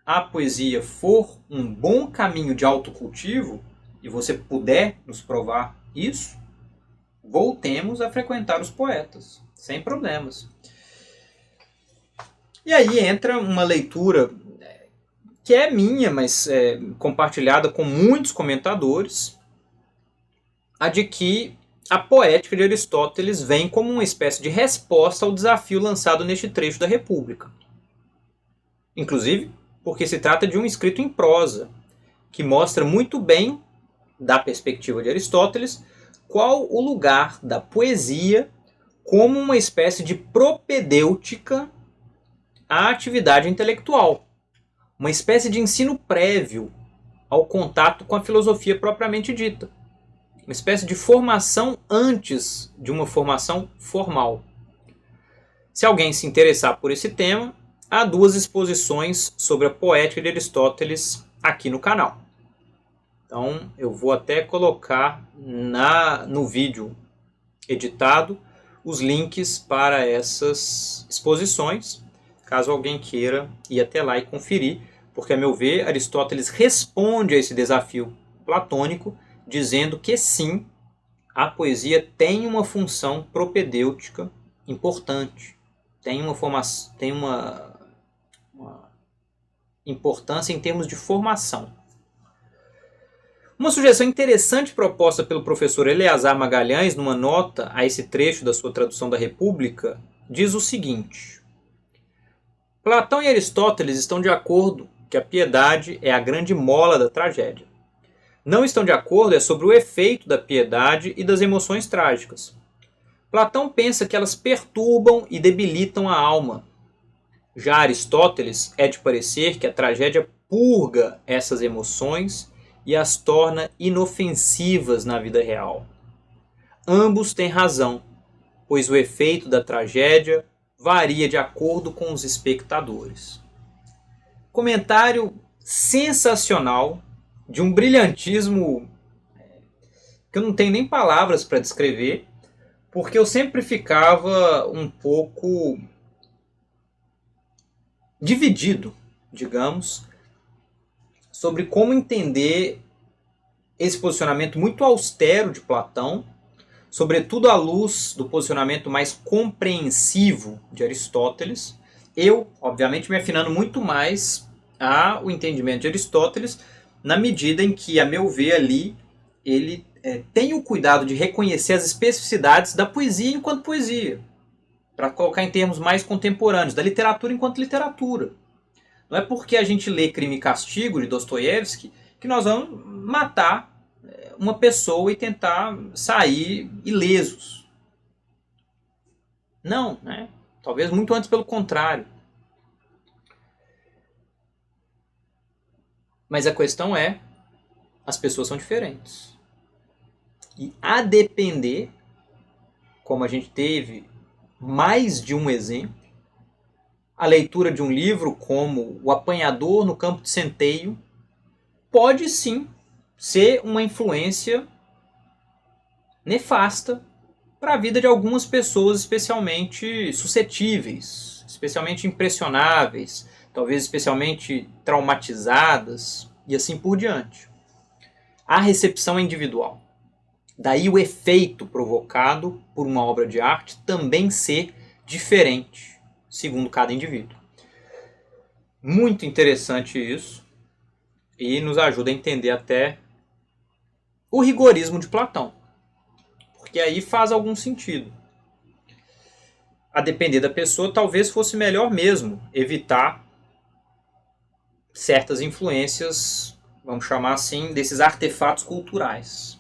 a poesia for um bom caminho de autocultivo, e você puder nos provar isso, voltemos a frequentar os poetas, sem problemas. E aí entra uma leitura que é minha, mas é compartilhada com muitos comentadores, a de que a poética de Aristóteles vem como uma espécie de resposta ao desafio lançado neste trecho da República. Inclusive, porque se trata de um escrito em prosa, que mostra muito bem, da perspectiva de Aristóteles, qual o lugar da poesia como uma espécie de propedêutica à atividade intelectual. Uma espécie de ensino prévio ao contato com a filosofia propriamente dita. Uma espécie de formação antes de uma formação formal. Se alguém se interessar por esse tema, há 2 exposições sobre a poética de Aristóteles aqui no canal. Então eu vou até colocar no vídeo editado os links para essas exposições, caso alguém queira ir até lá e conferir, porque, a meu ver, Aristóteles responde a esse desafio platônico, dizendo que sim, a poesia tem uma função propedêutica importante, tem uma importância em termos de formação. Uma sugestão interessante proposta pelo professor Eleazar Magalhães numa nota a esse trecho da sua tradução da República diz o seguinte: Platão e Aristóteles estão de acordo que a piedade é a grande mola da tragédia. Não estão de acordo sobre o efeito da piedade e das emoções trágicas. Platão pensa que elas perturbam e debilitam a alma. Já Aristóteles é de parecer que a tragédia purga essas emoções e as torna inofensivas na vida real. Ambos têm razão, pois o efeito da tragédia varia de acordo com os espectadores. Comentário sensacional, de um brilhantismo que eu não tenho nem palavras para descrever, porque eu sempre ficava um pouco dividido, digamos, sobre como entender esse posicionamento muito austero de Platão, sobretudo à luz do posicionamento mais compreensivo de Aristóteles. Eu, obviamente, me afinando muito mais ao entendimento de Aristóteles, na medida em que, a meu ver, ali, ele tem o cuidado de reconhecer as especificidades da poesia enquanto poesia, para colocar em termos mais contemporâneos, da literatura enquanto literatura. Não é porque a gente lê Crime e Castigo, de Dostoiévski, que nós vamos matar uma pessoa e tentar sair ilesos. Não, né? Talvez muito antes pelo contrário. Mas a questão é, as pessoas são diferentes. E a depender, como a gente teve mais de um exemplo, a leitura de um livro como O Apanhador no Campo de Centeio pode sim ser uma influência nefasta para a vida de algumas pessoas especialmente suscetíveis, especialmente impressionáveis, talvez especialmente traumatizadas e assim por diante. A recepção é individual. Daí o efeito provocado por uma obra de arte também ser diferente, segundo cada indivíduo. Muito interessante isso e nos ajuda a entender até o rigorismo de Platão, porque aí faz algum sentido. A depender da pessoa, talvez fosse melhor mesmo evitar certas influências, vamos chamar assim, desses artefatos culturais.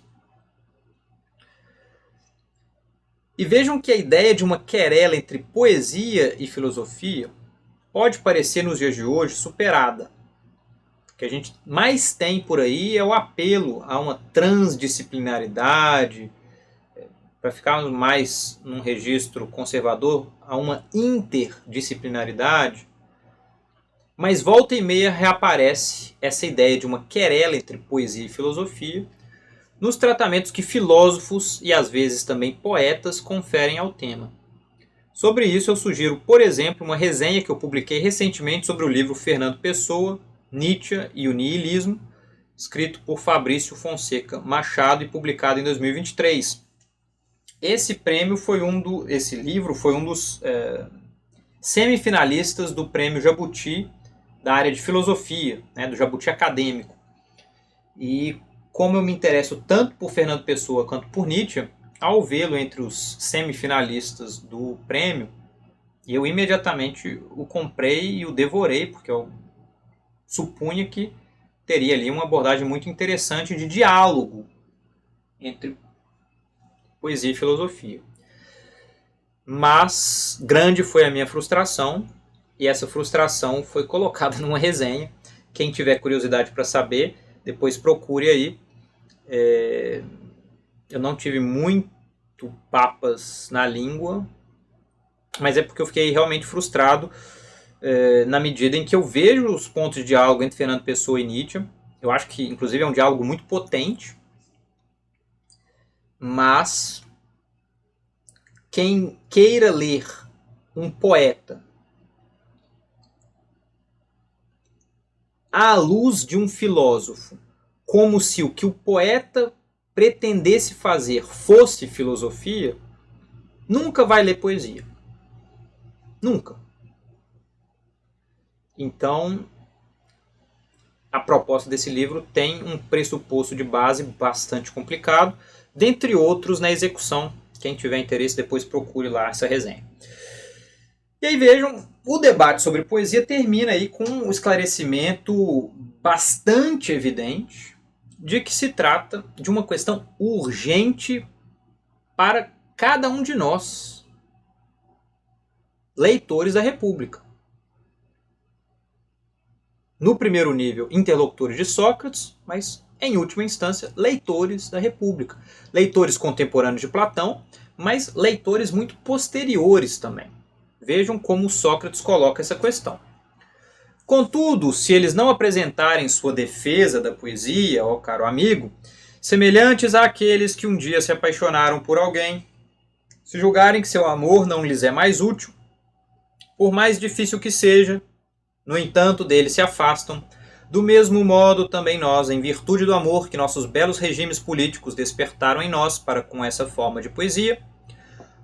E vejam que a ideia de uma querela entre poesia e filosofia pode parecer nos dias de hoje superada. O que a gente mais tem por aí é o apelo a uma transdisciplinaridade, para ficar mais num registro conservador, a uma interdisciplinaridade. Mas volta e meia reaparece essa ideia de uma querela entre poesia e filosofia nos tratamentos que filósofos e às vezes também poetas conferem ao tema. Sobre isso eu sugiro, por exemplo, uma resenha que eu publiquei recentemente sobre o livro Fernando Pessoa, Nietzsche e o Nihilismo, escrito por Fabrício Fonseca Machado e publicado em 2023. Esse livro foi um dos semifinalistas do prêmio Jabuti da área de filosofia, né, do Jabuti acadêmico. E como eu me interesso tanto por Fernando Pessoa quanto por Nietzsche, ao vê-lo entre os semifinalistas do prêmio, eu imediatamente o comprei e o devorei, porque eu supunha que teria ali uma abordagem muito interessante de diálogo entre poesia e filosofia. Mas grande foi a minha frustração, e essa frustração foi colocada numa resenha. Quem tiver curiosidade para saber, depois procure aí. Eu não tive muito papas na língua, mas é porque eu fiquei realmente frustrado na medida em que eu vejo os pontos de diálogo entre Fernando Pessoa e Nietzsche. Eu acho que, inclusive, é um diálogo muito potente, mas quem queira ler um poeta à luz de um filósofo, como se o que o poeta pretendesse fazer fosse filosofia, nunca vai ler poesia. Nunca. Então, a proposta desse livro tem um pressuposto de base bastante complicado, dentre outros na execução. Quem tiver interesse, depois procure lá essa resenha. E aí vejam, o debate sobre poesia termina aí com um esclarecimento bastante evidente de que se trata de uma questão urgente para cada um de nós, leitores da República. No primeiro nível, interlocutores de Sócrates, mas, em última instância, leitores da República. Leitores contemporâneos de Platão, mas leitores muito posteriores também. Vejam como Sócrates coloca essa questão. Contudo, se eles não apresentarem sua defesa da poesia, ó caro amigo, semelhantes àqueles que um dia se apaixonaram por alguém, se julgarem que seu amor não lhes é mais útil, por mais difícil que seja, no entanto, dele se afastam. Do mesmo modo, também nós, em virtude do amor que nossos belos regimes políticos despertaram em nós para com essa forma de poesia,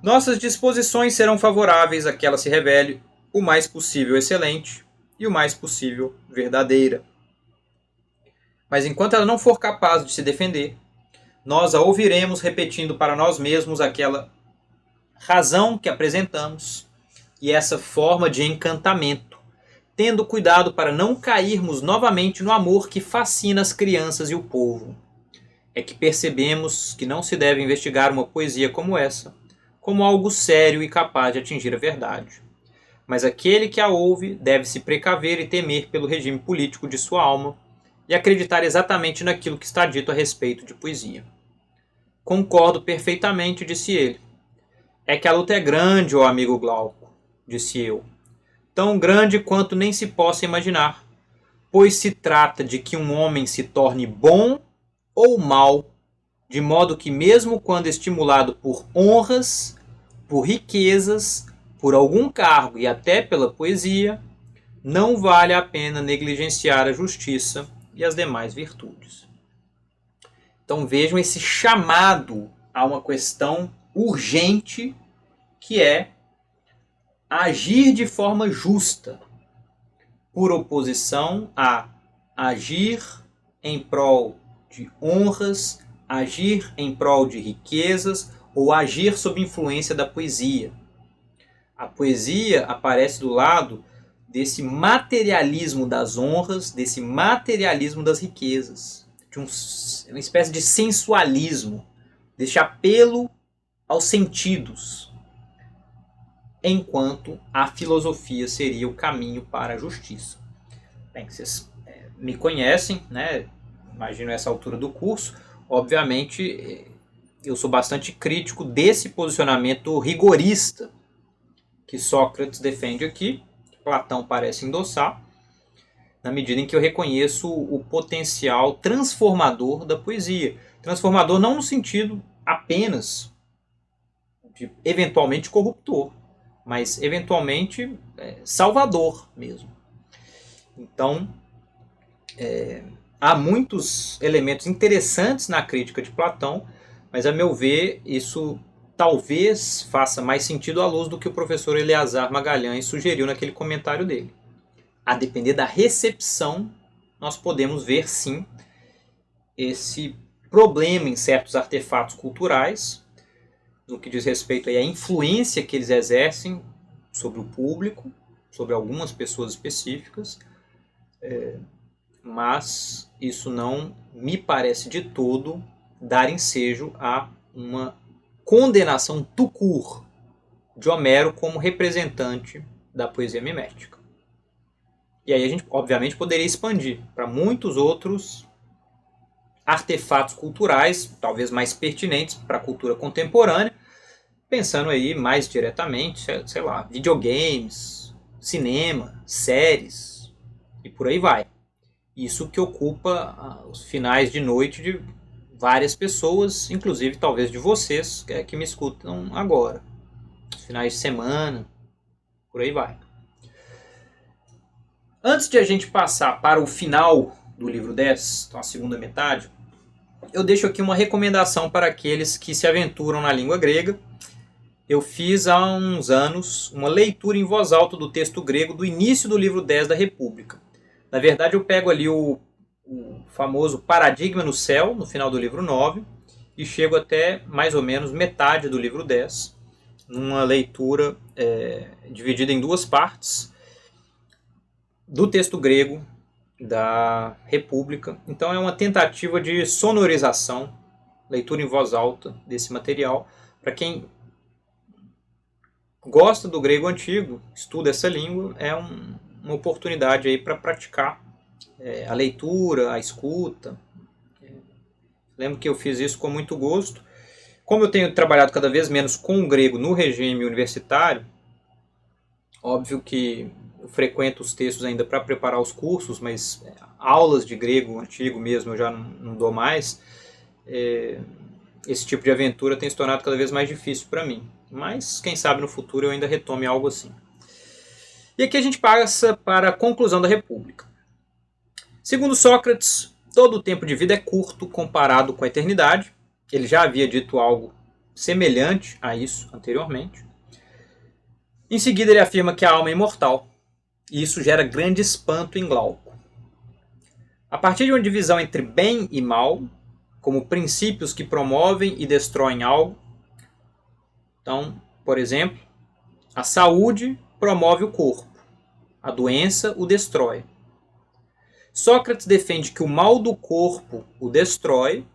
nossas disposições serão favoráveis a que ela se revele o mais possível excelente e o mais possível verdadeira. Mas enquanto ela não for capaz de se defender, nós a ouviremos repetindo para nós mesmos aquela razão que apresentamos e essa forma de encantamento, tendo cuidado para não cairmos novamente no amor que fascina as crianças e o povo. É que percebemos que não se deve investigar uma poesia como essa, como algo sério e capaz de atingir a verdade. Mas aquele que a ouve deve se precaver e temer pelo regime político de sua alma e acreditar exatamente naquilo que está dito a respeito de poesia. Concordo perfeitamente, disse ele. É que a luta é grande, ó amigo Glauco, disse eu. Tão grande quanto nem se possa imaginar, pois se trata de que um homem se torne bom ou mal, de modo que mesmo quando estimulado por honras, por riquezas, por algum cargo e até pela poesia, não vale a pena negligenciar a justiça e as demais virtudes. Então vejam esse chamado a uma questão urgente que é agir de forma justa, por oposição a agir em prol de honras, agir em prol de riquezas ou agir sob influência da poesia. A poesia aparece do lado desse materialismo das honras, desse materialismo das riquezas, de uma espécie de sensualismo, desse apelo aos sentidos, enquanto a filosofia seria o caminho para a justiça. Bem, vocês me conhecem, né? Imagino essa altura do curso. Obviamente, eu sou bastante crítico desse posicionamento rigorista que Sócrates defende aqui, que Platão parece endossar, na medida em que eu reconheço o potencial transformador da poesia. Transformador não no sentido apenas de eventualmente corruptor, mas eventualmente salvador mesmo. Então, há muitos elementos interessantes na crítica de Platão, mas a meu ver isso talvez faça mais sentido à luz do que o professor Eleazar Magalhães sugeriu naquele comentário dele. A depender da recepção, nós podemos ver sim esse problema em certos artefatos culturais, no que diz respeito à influência que eles exercem sobre o público, sobre algumas pessoas específicas, mas isso não me parece de todo dar ensejo a uma condenação tout court de Homero como representante da poesia mimética. E aí a gente, obviamente, poderia expandir para muitos outros artefatos culturais, talvez mais pertinentes para a cultura contemporânea, pensando aí mais diretamente, sei lá, videogames, cinema, séries e por aí vai. Isso que ocupa os finais de noite de várias pessoas, inclusive talvez de vocês que me escutam agora. Os finais de semana, por aí vai. Antes de a gente passar para o final do livro 10, então a segunda metade, eu deixo aqui uma recomendação para aqueles que se aventuram na língua grega. Eu fiz há uns anos uma leitura em voz alta do texto grego do início do livro 10 da República. Na verdade, eu pego ali o famoso Paradigma no Céu, no final do livro 9, e chego até mais ou menos metade do livro 10, numa leitura dividida em duas partes do texto grego da República. Então é uma tentativa de sonorização, leitura em voz alta desse material, para quem gosta do grego antigo, estuda essa língua, é uma oportunidade aí para praticar a leitura, a escuta. Lembro que eu fiz isso com muito gosto. Como eu tenho trabalhado cada vez menos com o grego no regime universitário, óbvio que eu frequento os textos ainda para preparar os cursos, mas aulas de grego antigo mesmo eu já não dou mais. Esse tipo de aventura tem se tornado cada vez mais difícil para mim. Mas, quem sabe no futuro eu ainda retome algo assim. E aqui a gente passa para a conclusão da República. Segundo Sócrates, todo o tempo de vida é curto comparado com a eternidade. Ele já havia dito algo semelhante a isso anteriormente. Em seguida, ele afirma que a alma é imortal. E isso gera grande espanto em Glauco. A partir de uma divisão entre bem e mal, como princípios que promovem e destroem algo. Então, por exemplo, a saúde promove o corpo, a doença o destrói. Sócrates defende que o mal do corpo o destrói,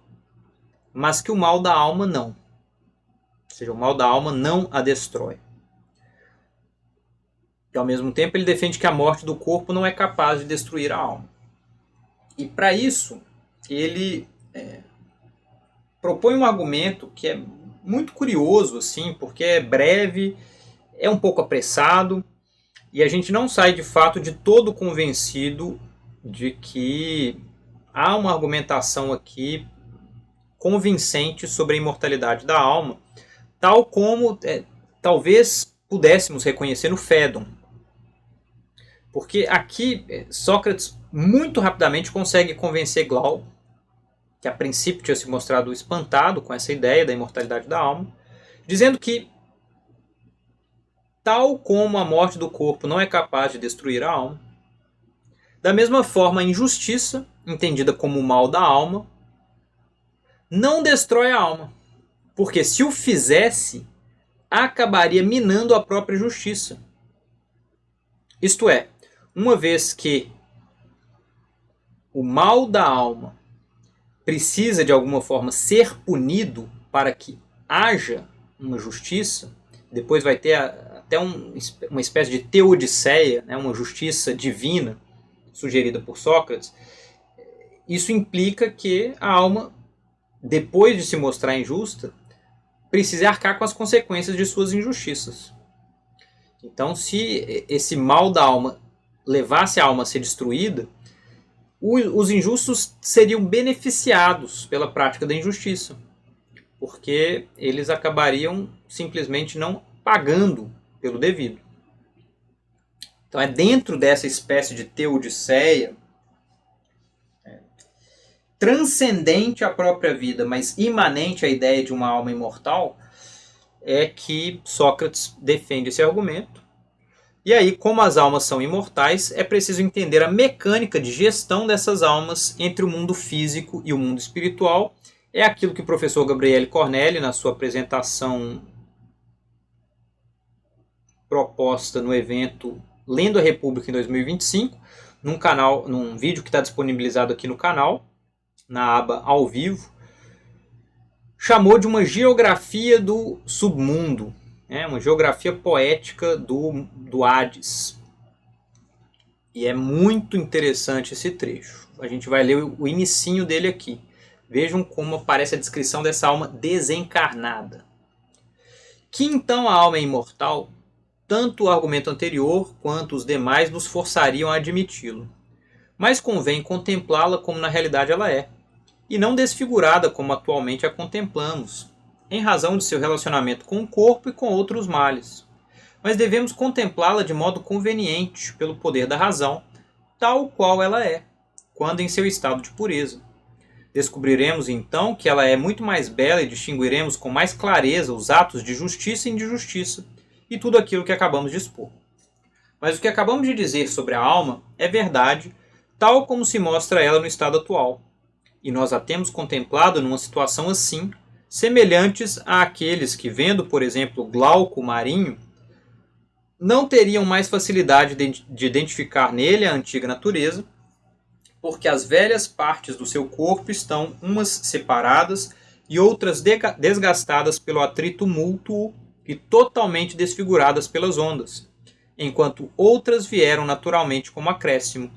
mas que o mal da alma não. Ou seja, o mal da alma não a destrói. E ao mesmo tempo ele defende que a morte do corpo não é capaz de destruir a alma. E para isso, ele propõe um argumento que é muito curioso, assim, porque é breve, é um pouco apressado, e a gente não sai de fato de todo convencido de que há uma argumentação aqui convincente sobre a imortalidade da alma, tal como talvez pudéssemos reconhecer no Fédon. Porque aqui Sócrates muito rapidamente consegue convencer Glauco, que a princípio tinha se mostrado espantado com essa ideia da imortalidade da alma, dizendo que, tal como a morte do corpo não é capaz de destruir a alma, da mesma forma a injustiça, entendida como o mal da alma, não destrói a alma, porque se o fizesse, acabaria minando a própria justiça. Isto é, uma vez que o mal da alma precisa de alguma forma ser punido para que haja uma justiça, depois vai ter até uma espécie de teodiceia, né, uma justiça divina sugerida por Sócrates. Isso implica que a alma, depois de se mostrar injusta, precisa arcar com as consequências de suas injustiças. Então, se esse mal da alma levasse a alma a ser destruída, os injustos seriam beneficiados pela prática da injustiça, porque eles acabariam simplesmente não pagando pelo devido. Então é dentro dessa espécie de teodiceia, transcendente à própria vida, mas imanente à ideia de uma alma imortal, é que Sócrates defende esse argumento. E aí, como as almas são imortais, é preciso entender a mecânica de gestão dessas almas entre o mundo físico e o mundo espiritual. É aquilo que o professor Gabriele Cornelli, na sua apresentação proposta no evento Lendo a República em 2025, num vídeo que está disponibilizado aqui no canal, na aba Ao Vivo, chamou de uma geografia do submundo. Uma geografia poética do Hades. E é muito interessante esse trecho. A gente vai ler o inicinho dele aqui. Vejam como aparece a descrição dessa alma desencarnada. Que então a alma é imortal, tanto o argumento anterior quanto os demais nos forçariam a admiti-lo. Mas convém contemplá-la como na realidade ela é, e não desfigurada como atualmente a contemplamos, em razão de seu relacionamento com o corpo e com outros males. Mas devemos contemplá-la de modo conveniente, pelo poder da razão, tal qual ela é, quando em seu estado de pureza. Descobriremos então que ela é muito mais bela e distinguiremos com mais clareza os atos de justiça e injustiça, e tudo aquilo que acabamos de expor. Mas o que acabamos de dizer sobre a alma é verdade, tal como se mostra ela no estado atual. E nós a temos contemplado numa situação assim, semelhantes àqueles que, vendo, por exemplo, Glauco Marinho, não teriam mais facilidade de identificar nele a antiga natureza, porque as velhas partes do seu corpo estão umas separadas e outras desgastadas pelo atrito mútuo e totalmente desfiguradas pelas ondas, enquanto outras vieram naturalmente como acréscimo,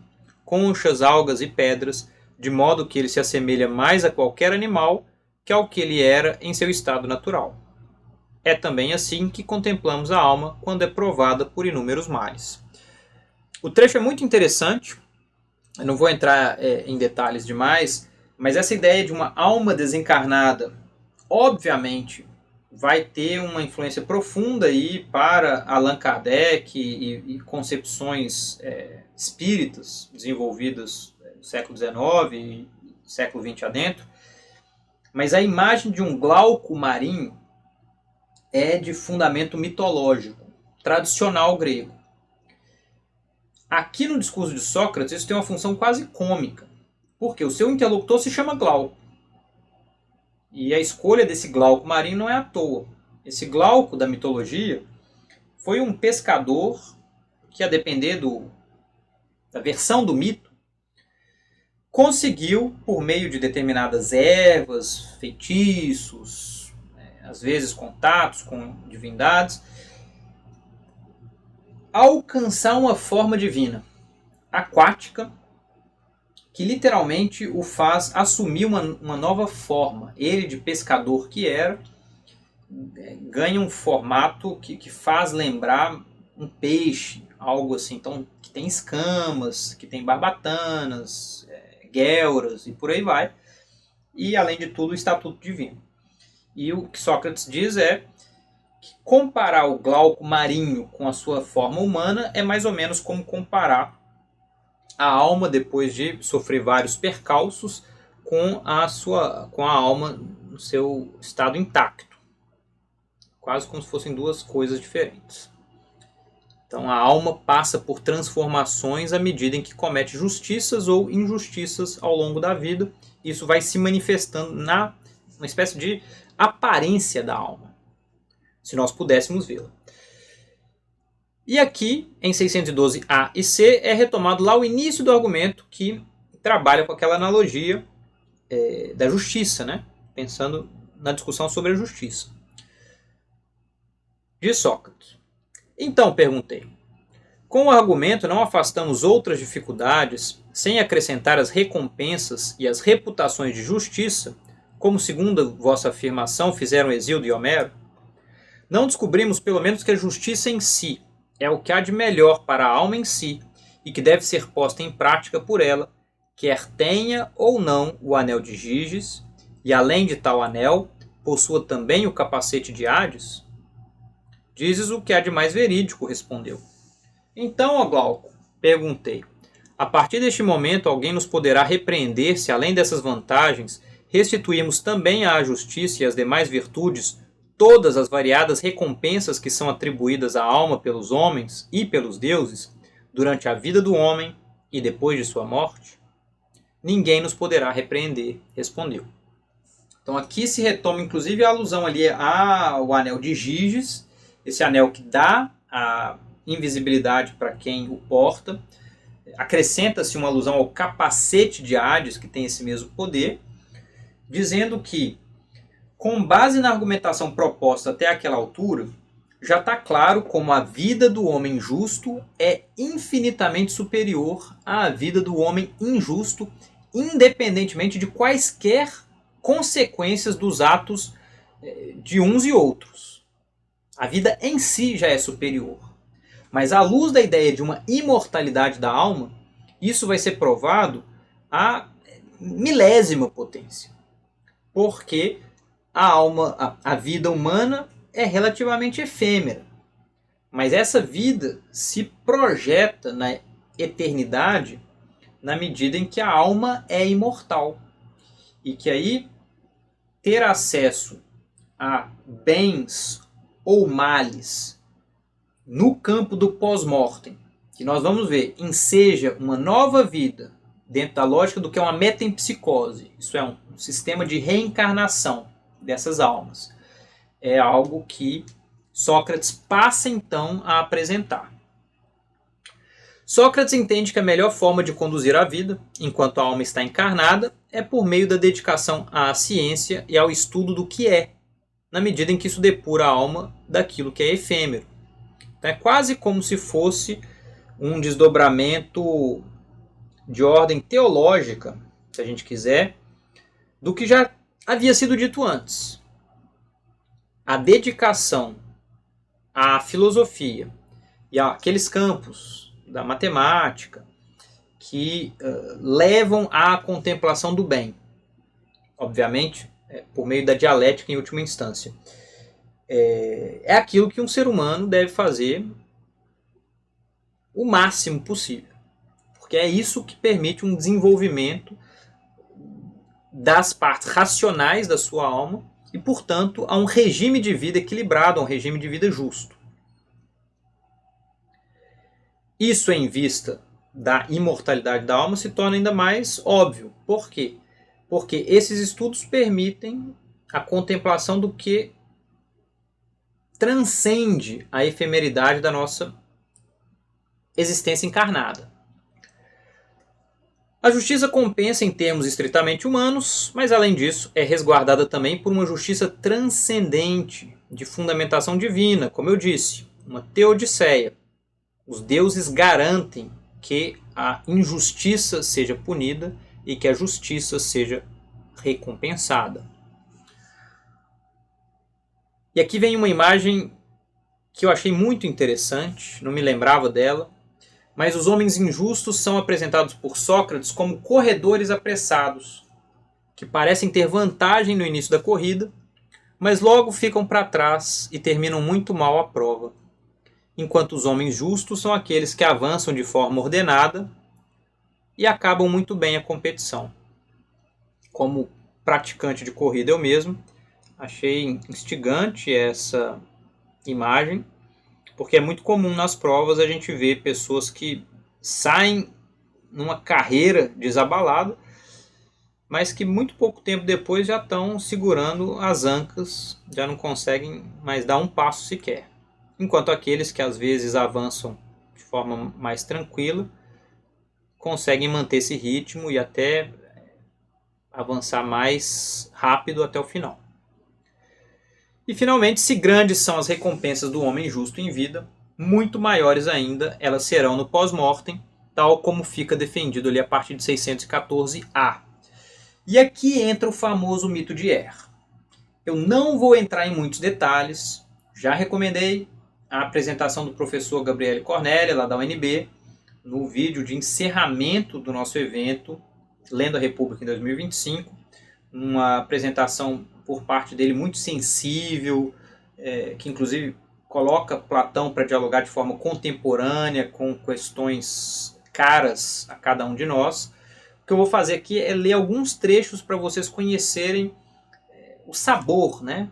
conchas, algas e pedras, de modo que ele se assemelha mais a qualquer animal que ao que ele era em seu estado natural. É também assim que contemplamos a alma quando é provada por inúmeros males. O trecho é muito interessante, eu não vou entrar em detalhes demais, mas essa ideia de uma alma desencarnada, obviamente, vai ter uma influência profunda aí para Allan Kardec e concepções espíritas desenvolvidas no século XIX e século XX adentro. Mas a imagem de um Glauco marinho é de fundamento mitológico, tradicional grego. Aqui no discurso de Sócrates isso tem uma função quase cômica, porque o seu interlocutor se chama Glauco. E a escolha desse Glauco marinho não é à toa. Esse Glauco da mitologia foi um pescador que, a depender da versão do mito, conseguiu, por meio de determinadas ervas, feitiços, às vezes contatos com divindades, alcançar uma forma divina, aquática, que literalmente o faz assumir uma nova forma. Ele, de pescador que era, ganha um formato que faz lembrar um peixe, algo assim, então, que tem escamas, que tem barbatanas, guelras e por aí vai. E, além de tudo, o estatuto divino. E o que Sócrates diz é que comparar o Glauco marinho com a sua forma humana é mais ou menos como comparar a alma, depois de sofrer vários percalços, com a alma no seu estado intacto. Quase como se fossem duas coisas diferentes. Então a alma passa por transformações à medida em que comete justiças ou injustiças ao longo da vida. Isso vai se manifestando na uma espécie de aparência da alma, se nós pudéssemos vê-la. E aqui, em 612A e C, é retomado lá o início do argumento que trabalha com aquela analogia da justiça, né? Pensando na discussão sobre a justiça. Diz Sócrates: então, perguntei, com o argumento não afastamos outras dificuldades, sem acrescentar as recompensas e as reputações de justiça, como segundo vossa afirmação fizeram Hesíodo e Homero? Não descobrimos pelo menos que a justiça em si é o que há de melhor para a alma em si e que deve ser posta em prática por ela, quer tenha ou não o anel de Giges, e além de tal anel, possua também o capacete de Hades? Dizes o que há de mais verídico, respondeu. Então, ó Glauco, perguntei, a partir deste momento alguém nos poderá repreender se, além dessas vantagens, restituirmos também à justiça e às demais virtudes todas as variadas recompensas que são atribuídas à alma pelos homens e pelos deuses durante a vida do homem e depois de sua morte? Ninguém nos poderá repreender, respondeu. Então aqui se retoma inclusive a alusão ali ao anel de Giges, esse anel que dá a invisibilidade para quem o porta. Acrescenta-se uma alusão ao capacete de Hades, que tem esse mesmo poder, dizendo que, com base na argumentação proposta até aquela altura, já está claro como a vida do homem justo é infinitamente superior à vida do homem injusto, independentemente de quaisquer consequências dos atos de uns e outros. A vida em si já é superior. Mas à luz da ideia de uma imortalidade da alma, isso vai ser provado à milésima potência. Porque a alma, a vida humana é relativamente efêmera. Mas essa vida se projeta na eternidade na medida em que a alma é imortal. E que aí ter acesso a bens ou males no campo do pós-mortem, que nós vamos ver, enseja uma nova vida dentro da lógica do que é uma metempsicose, isso é um sistema de reencarnação dessas almas. É algo que Sócrates passa então a apresentar. Sócrates entende que a melhor forma de conduzir a vida, enquanto a alma está encarnada, é por meio da dedicação à ciência e ao estudo do que é. na medida em que isso depura a alma daquilo que é efêmero. Então é quase como se fosse um desdobramento de ordem teológica, se a gente quiser, do que já havia sido dito antes. A dedicação à filosofia e àqueles campos da matemática que levam à contemplação do bem, obviamente, por meio da dialética em última instância. É aquilo que um ser humano deve fazer o máximo possível, porque é isso que permite um desenvolvimento das partes racionais da sua alma e, portanto, a um regime de vida equilibrado, a um regime de vida justo. Isso em vista da imortalidade da alma se torna ainda mais óbvio. Por quê? Porque esses estudos permitem a contemplação do que transcende a efemeridade da nossa existência encarnada. A justiça compensa em termos estritamente humanos, mas além disso é resguardada também por uma justiça transcendente, de fundamentação divina, como eu disse, uma teodiceia. Os deuses garantem que a injustiça seja punida e que a justiça seja recompensada. E aqui vem uma imagem que eu achei muito interessante, não me lembrava dela, mas os homens injustos são apresentados por Sócrates como corredores apressados, que parecem ter vantagem no início da corrida, mas logo ficam para trás e terminam muito mal a prova, enquanto os homens justos são aqueles que avançam de forma ordenada e acabam muito bem a competição. Como praticante de corrida eu mesmo, achei instigante essa imagem, porque é muito comum nas provas a gente ver pessoas que saem numa carreira desabalada, mas que muito pouco tempo depois já estão segurando as ancas, já não conseguem mais dar um passo sequer. Enquanto aqueles que às vezes avançam de forma mais tranquila, conseguem manter esse ritmo e até avançar mais rápido até o final. E finalmente, se grandes são as recompensas do homem justo em vida, muito maiores ainda elas serão no pós-mortem, tal como fica defendido ali a partir de 614a. E aqui entra o famoso mito de Er. Eu não vou entrar em muitos detalhes, já recomendei a apresentação do professor Gabriele Cornélia, lá da UNB, no vídeo de encerramento do nosso evento, Lendo a República em 2025, uma apresentação por parte dele muito sensível, que inclusive coloca Platão para dialogar de forma contemporânea com questões caras a cada um de nós. O que eu vou fazer aqui é ler alguns trechos para vocês conhecerem o sabor, né?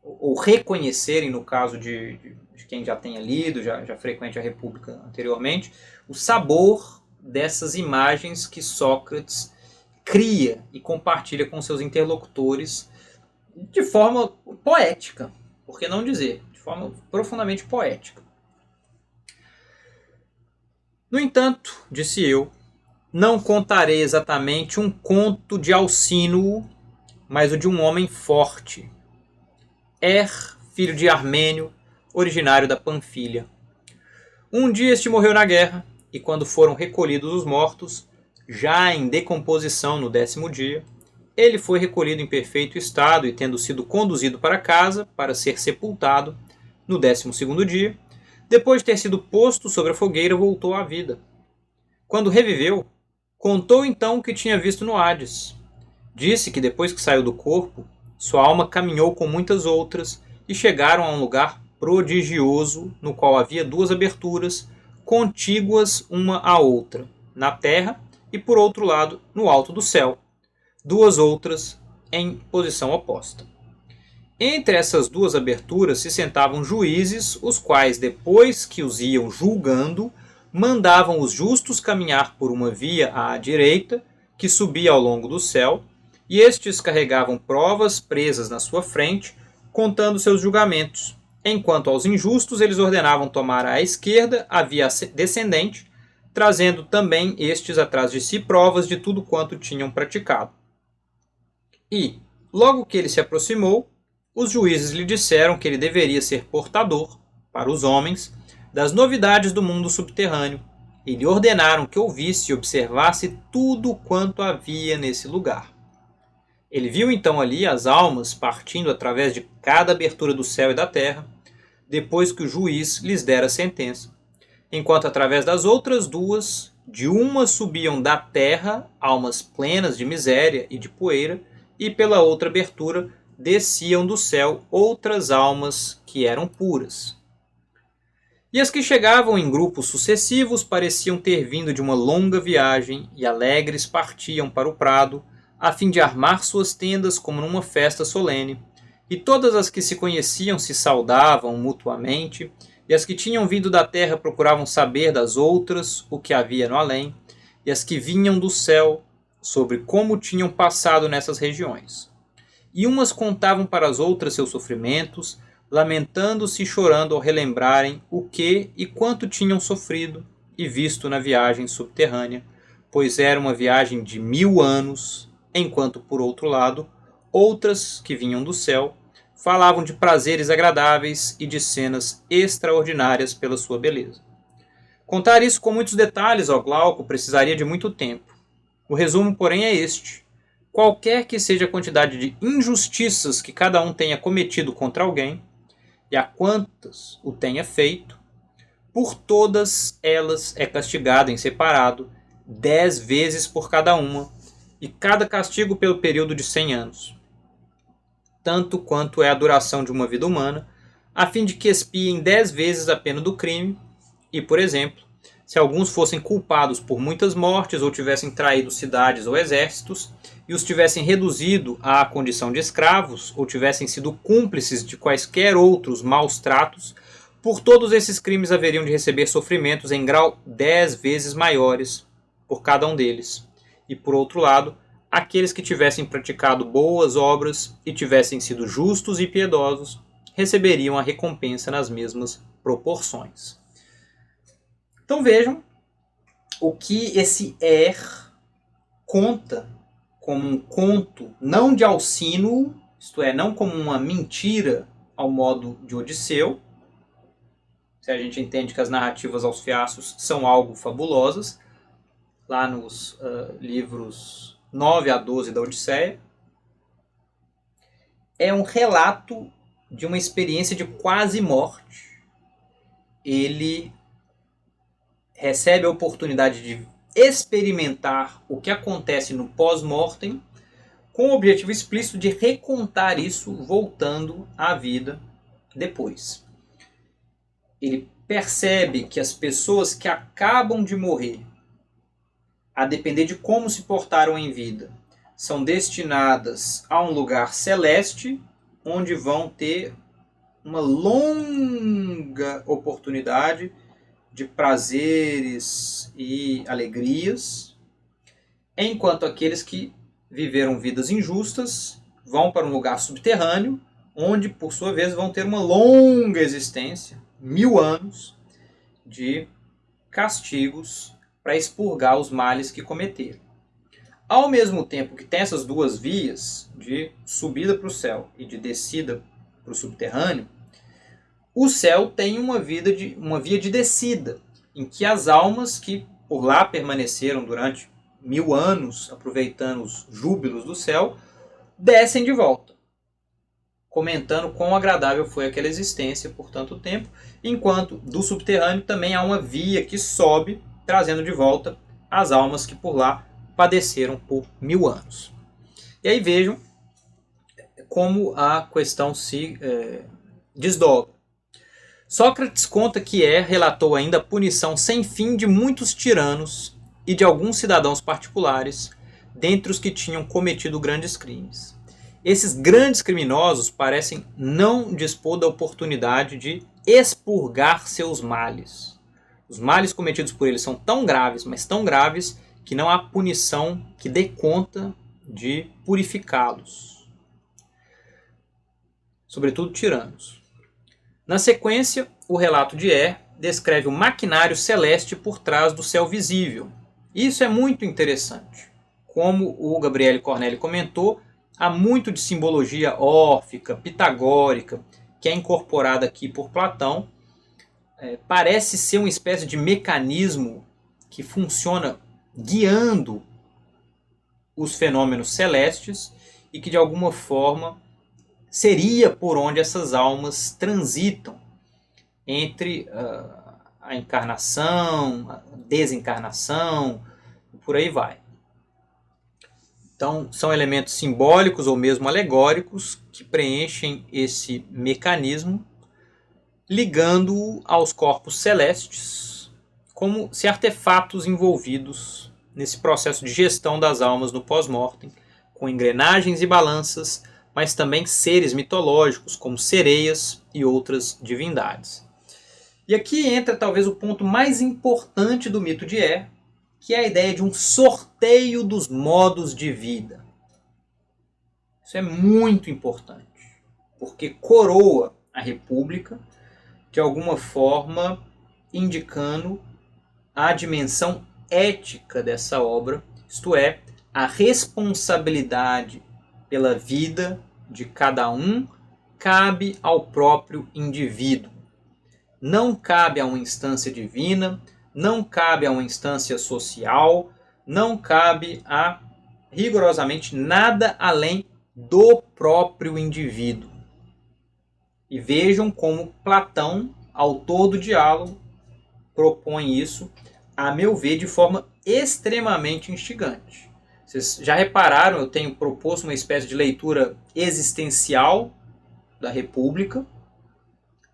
Ou reconhecerem, no caso de quem já tenha lido, já frequente a República anteriormente, o sabor dessas imagens que Sócrates cria e compartilha com seus interlocutores de forma poética, por que não dizer, de forma profundamente poética. No entanto, disse eu, não contarei exatamente um conto de Alcínuo, mas o de um homem forte. Filho de Armênio, originário da Panfilha. Um dia este morreu na guerra, e quando foram recolhidos os mortos, já em decomposição no 10º dia, ele foi recolhido em perfeito estado e, tendo sido conduzido para casa para ser sepultado no 12º dia, depois de ter sido posto sobre a fogueira, voltou à vida. Quando reviveu, contou então o que tinha visto no Hades. Disse que depois que saiu do corpo, sua alma caminhou com muitas outras e chegaram a um lugar prodigioso no qual havia 2 aberturas contíguas uma à outra, na terra e por outro lado no alto do céu, 2 outras em posição oposta. Entre essas 2 aberturas se sentavam juízes, os quais, depois que os iam julgando, mandavam os justos caminhar por uma via à direita, que subia ao longo do céu, e estes carregavam provas presas na sua frente, contando seus julgamentos, enquanto aos injustos eles ordenavam tomar à esquerda a via descendente, trazendo também estes atrás de si provas de tudo quanto tinham praticado. E, logo que ele se aproximou, os juízes lhe disseram que ele deveria ser portador, para os homens, das novidades do mundo subterrâneo, e lhe ordenaram que ouvisse e observasse tudo quanto havia nesse lugar. Ele viu então ali as almas partindo através de cada abertura do céu e da terra, depois que o juiz lhes dera a sentença, enquanto através das outras duas, de uma subiam da terra almas plenas de miséria e de poeira, e pela outra abertura desciam do céu outras almas que eram puras. E as que chegavam em grupos sucessivos pareciam ter vindo de uma longa viagem e alegres partiam para o prado, a fim de armar suas tendas como numa festa solene, e todas as que se conheciam se saudavam mutuamente, e as que tinham vindo da terra procuravam saber das outras o que havia no além, e as que vinham do céu sobre como tinham passado nessas regiões. E umas contavam para as outras seus sofrimentos, lamentando-se e chorando ao relembrarem o que e quanto tinham sofrido e visto na viagem subterrânea, pois era uma viagem de 1000 anos, enquanto, por outro lado, outras que vinham do céu falavam de prazeres agradáveis e de cenas extraordinárias pela sua beleza. Contar isso com muitos detalhes ao Glauco precisaria de muito tempo. O resumo, porém, é este. Qualquer que seja a quantidade de injustiças que cada um tenha cometido contra alguém, e a quantas o tenha feito, por todas elas é castigado em separado, 10 vezes por cada uma, e cada castigo pelo período de 100 anos, tanto quanto é a duração de uma vida humana, a fim de que expiem 10 vezes a pena do crime, e, por exemplo, se alguns fossem culpados por muitas mortes ou tivessem traído cidades ou exércitos, e os tivessem reduzido à condição de escravos, ou tivessem sido cúmplices de quaisquer outros maus tratos, por todos esses crimes haveriam de receber sofrimentos em grau 10 vezes maiores por cada um deles. E por outro lado, aqueles que tivessem praticado boas obras e tivessem sido justos e piedosos, receberiam a recompensa nas mesmas proporções. Então vejam o que esse conta como um conto não de Alcínoo, isto é, não como uma mentira ao modo de Odisseu, se a gente entende que as narrativas aos fiascos são algo fabulosas, lá nos livros 9 a 12 da Odisseia, é um relato de uma experiência de quase morte. Ele recebe a oportunidade de experimentar o que acontece no pós-mortem, com o objetivo explícito de recontar isso voltando à vida depois. Ele percebe que as pessoas que acabam de morrer, a depender de como se portaram em vida, são destinadas a um lugar celeste, onde vão ter uma longa oportunidade de prazeres e alegrias, enquanto aqueles que viveram vidas injustas vão para um lugar subterrâneo, onde, por sua vez, vão ter uma longa existência, 1000 anos, de castigos para expurgar os males que cometeram. Ao mesmo tempo que tem essas duas vias, de subida para o céu e de descida para o subterrâneo, o céu tem uma via de descida, em que as almas que por lá permaneceram durante 1000 anos, aproveitando os júbilos do céu, descem de volta, comentando quão agradável foi aquela existência por tanto tempo, enquanto do subterrâneo também há uma via que sobe, trazendo de volta as almas que por lá padeceram por 1000 anos. E aí vejam como a questão se desdobra. Sócrates conta que relatou ainda a punição sem fim de muitos tiranos e de alguns cidadãos particulares, dentre os que tinham cometido grandes crimes. Esses grandes criminosos parecem não dispor da oportunidade de expurgar seus males. Os males cometidos por eles são tão graves, mas tão graves, que não há punição que dê conta de purificá-los. Sobretudo tiranos. Na sequência, o relato de descreve o maquinário celeste por trás do céu visível. Isso é muito interessante. Como o Gabriele Cornelli comentou, há muito de simbologia órfica, pitagórica, que é incorporada aqui por Platão. Parece ser uma espécie de mecanismo que funciona guiando os fenômenos celestes e que de alguma forma seria por onde essas almas transitam entre a encarnação, a desencarnação, e por aí vai. Então, são elementos simbólicos ou mesmo alegóricos que preenchem esse mecanismo, ligando-o aos corpos celestes, como se artefatos envolvidos nesse processo de gestão das almas no pós-mortem, com engrenagens e balanças, mas também seres mitológicos, como sereias e outras divindades. E aqui entra talvez o ponto mais importante do mito de Er, que é a ideia de um sorteio dos modos de vida. Isso é muito importante, porque coroa a República, de alguma forma indicando a dimensão ética dessa obra, isto é, a responsabilidade pela vida de cada um cabe ao próprio indivíduo. Não cabe a uma instância divina, não cabe a uma instância social, não cabe a rigorosamente nada além do próprio indivíduo. E vejam como Platão, autor do Diálogo, propõe isso, a meu ver, de forma extremamente instigante. Vocês já repararam, eu tenho proposto uma espécie de leitura existencial da República,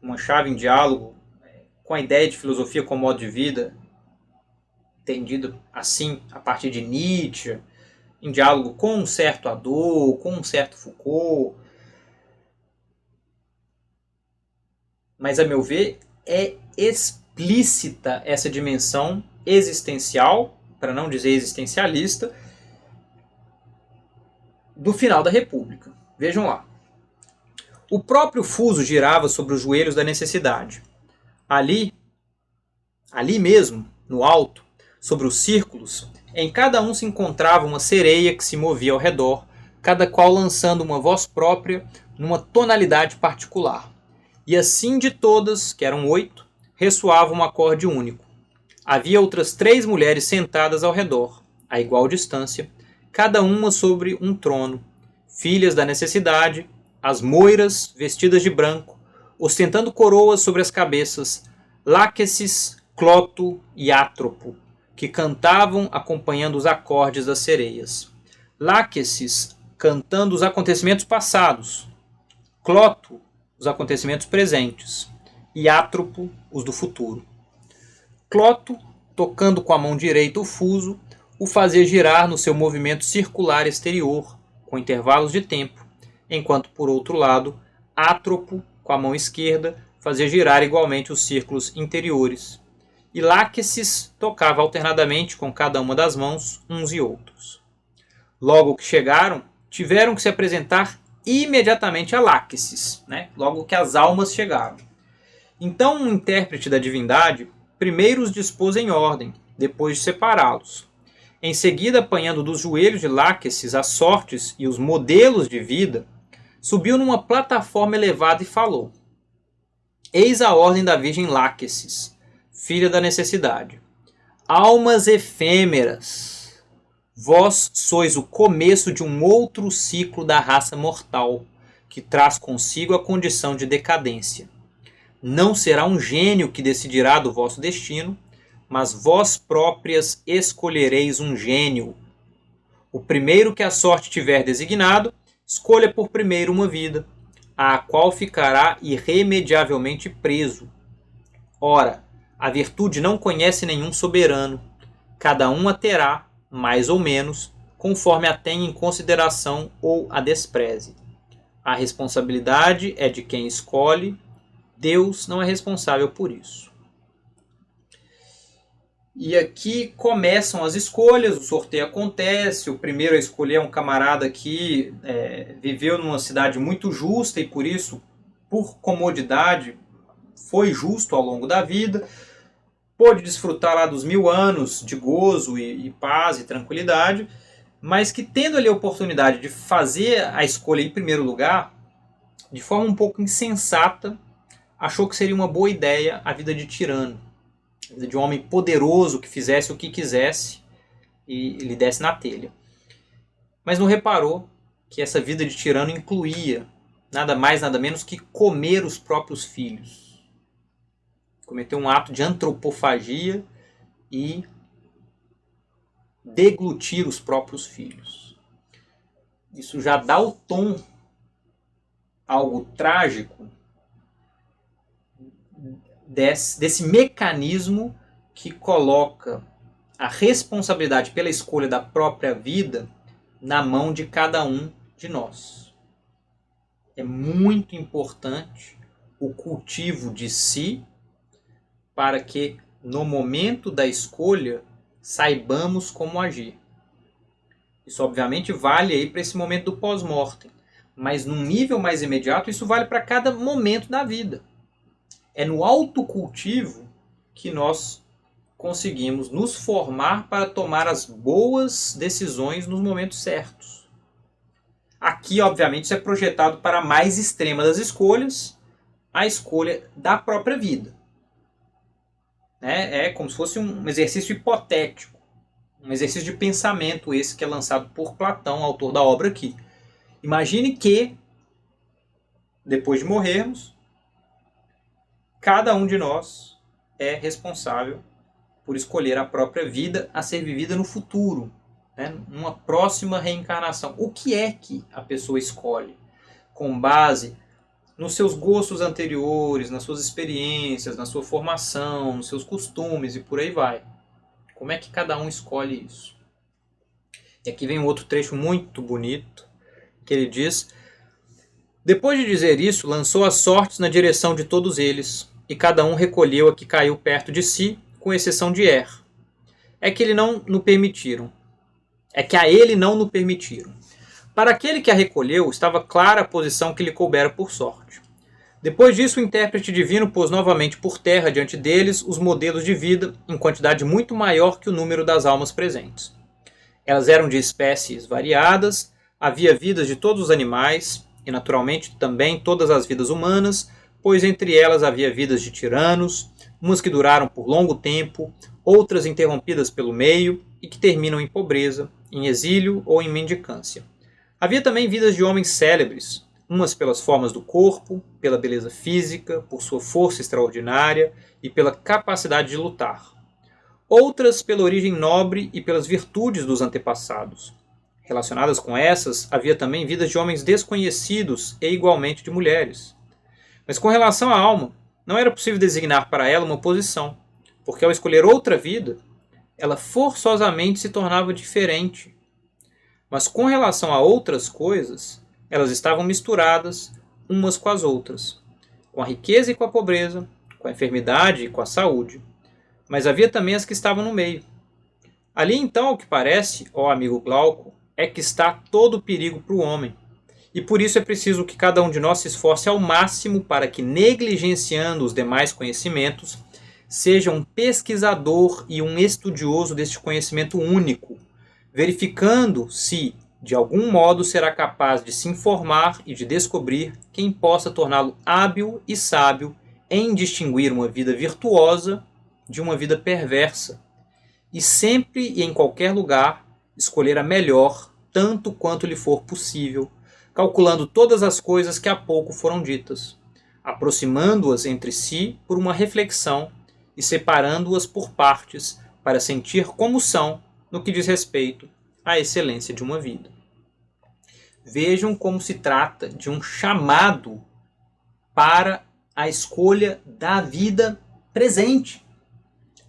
uma chave em diálogo com a ideia de filosofia como modo de vida, entendido assim a partir de Nietzsche, em diálogo com um certo Hadot, com um certo Foucault. Mas, a meu ver, é explícita essa dimensão existencial, para não dizer existencialista, do final da República. Vejam lá. O próprio fuso girava sobre os joelhos da necessidade. Ali mesmo, no alto, sobre os círculos, em cada um se encontrava uma sereia que se movia ao redor, cada qual lançando uma voz própria numa tonalidade particular. E assim de todas, que eram 8, ressoava um acorde único. Havia outras 3 mulheres sentadas ao redor, a igual distância, cada uma sobre um trono, filhas da necessidade, as moiras vestidas de branco, ostentando coroas sobre as cabeças, Láquesis, Cloto e Átropo, que cantavam acompanhando os acordes das sereias. Láquesis cantando os acontecimentos passados, Cloto os acontecimentos presentes e Átropo os do futuro. Cloto, tocando com a mão direita o fuso, o fazia girar no seu movimento circular exterior, com intervalos de tempo, enquanto, por outro lado, Átropo, com a mão esquerda, fazia girar igualmente os círculos interiores, e Láquesis tocava alternadamente com cada uma das mãos uns e outros. Logo que chegaram, tiveram que se apresentar imediatamente a Láquesis, logo que as almas chegaram. Então um intérprete da divindade primeiro os dispôs em ordem, depois de separá-los. Em seguida, apanhando dos joelhos de Láquesis as sortes e os modelos de vida, subiu numa plataforma elevada e falou: Eis a ordem da Virgem Láquesis, filha da necessidade. Almas efêmeras, vós sois o começo de um outro ciclo da raça mortal, que traz consigo a condição de decadência. Não será um gênio que decidirá do vosso destino, mas vós próprias escolhereis um gênio. O primeiro que a sorte tiver designado, escolha por primeiro uma vida, à qual ficará irremediavelmente preso. Ora, a virtude não conhece nenhum soberano, cada um a terá, mais ou menos, conforme a tenha em consideração ou a despreze. A responsabilidade é de quem escolhe, Deus não é responsável por isso. E aqui começam as escolhas, o sorteio acontece, o primeiro a escolher é um camarada que viveu numa cidade muito justa e por isso, por comodidade, foi justo ao longo da vida, pôde desfrutar lá dos 1000 anos de gozo e paz e tranquilidade, mas que, tendo ali a oportunidade de fazer a escolha em primeiro lugar, de forma um pouco insensata, achou que seria uma boa ideia a vida de tirano, a vida de um homem poderoso que fizesse o que quisesse e lhe desse na telha. Mas não reparou que essa vida de tirano incluía nada mais, nada menos que comer os próprios filhos. Cometeu um ato de antropofagia e deglutir os próprios filhos. Isso já dá o tom algo trágico desse mecanismo que coloca a responsabilidade pela escolha da própria vida na mão de cada um de nós. É muito importante o cultivo de si para que no momento da escolha saibamos como agir. Isso obviamente vale aí para esse momento do pós-mortem, mas num nível mais imediato isso vale para cada momento da vida. É no autocultivo que nós conseguimos nos formar para tomar as boas decisões nos momentos certos. Aqui, obviamente, isso é projetado para a mais extrema das escolhas, a escolha da própria vida. É como se fosse um exercício hipotético, um exercício de pensamento esse que é lançado por Platão, autor da obra aqui. Imagine que, depois de morrermos, cada um de nós é responsável por escolher a própria vida a ser vivida no futuro, né? Numa próxima reencarnação. O que é que a pessoa escolhe? Com base nos seus gostos anteriores, nas suas experiências, na sua formação, nos seus costumes e por aí vai. Como é que cada um escolhe isso? E aqui vem um outro trecho muito bonito, que ele diz: depois de dizer isso, lançou as sortes na direção de todos eles, e cada um recolheu a que caiu perto de si, com exceção de É que a ele não no permitiram. Para aquele que a recolheu, estava clara a posição que lhe coubera por sorte. Depois disso, o intérprete divino pôs novamente por terra diante deles os modelos de vida, em quantidade muito maior que o número das almas presentes. Elas eram de espécies variadas, havia vidas de todos os animais, e naturalmente também todas as vidas humanas, pois entre elas havia vidas de tiranos, umas que duraram por longo tempo, outras interrompidas pelo meio e que terminam em pobreza, em exílio ou em mendicância. Havia também vidas de homens célebres, umas pelas formas do corpo, pela beleza física, por sua força extraordinária e pela capacidade de lutar. Outras pela origem nobre e pelas virtudes dos antepassados. Relacionadas com essas, havia também vidas de homens desconhecidos e igualmente de mulheres. Mas com relação à alma, não era possível designar para ela uma posição, porque ao escolher outra vida, ela forçosamente se tornava diferente. Mas com relação a outras coisas, elas estavam misturadas umas com as outras, com a riqueza e com a pobreza, com a enfermidade e com a saúde. Mas havia também as que estavam no meio. Ali então, ao que parece, ó amigo Glauco, é que está todo o perigo para o homem. E por isso é preciso que cada um de nós se esforce ao máximo para que, negligenciando os demais conhecimentos, seja um pesquisador e um estudioso deste conhecimento único, verificando se, de algum modo, será capaz de se informar e de descobrir quem possa torná-lo hábil e sábio em distinguir uma vida virtuosa de uma vida perversa, e sempre e em qualquer lugar escolher a melhor, tanto quanto lhe for possível, calculando todas as coisas que há pouco foram ditas, aproximando-as entre si por uma reflexão e separando-as por partes para sentir como são no que diz respeito à excelência de uma vida. Vejam como se trata de um chamado para a escolha da vida presente.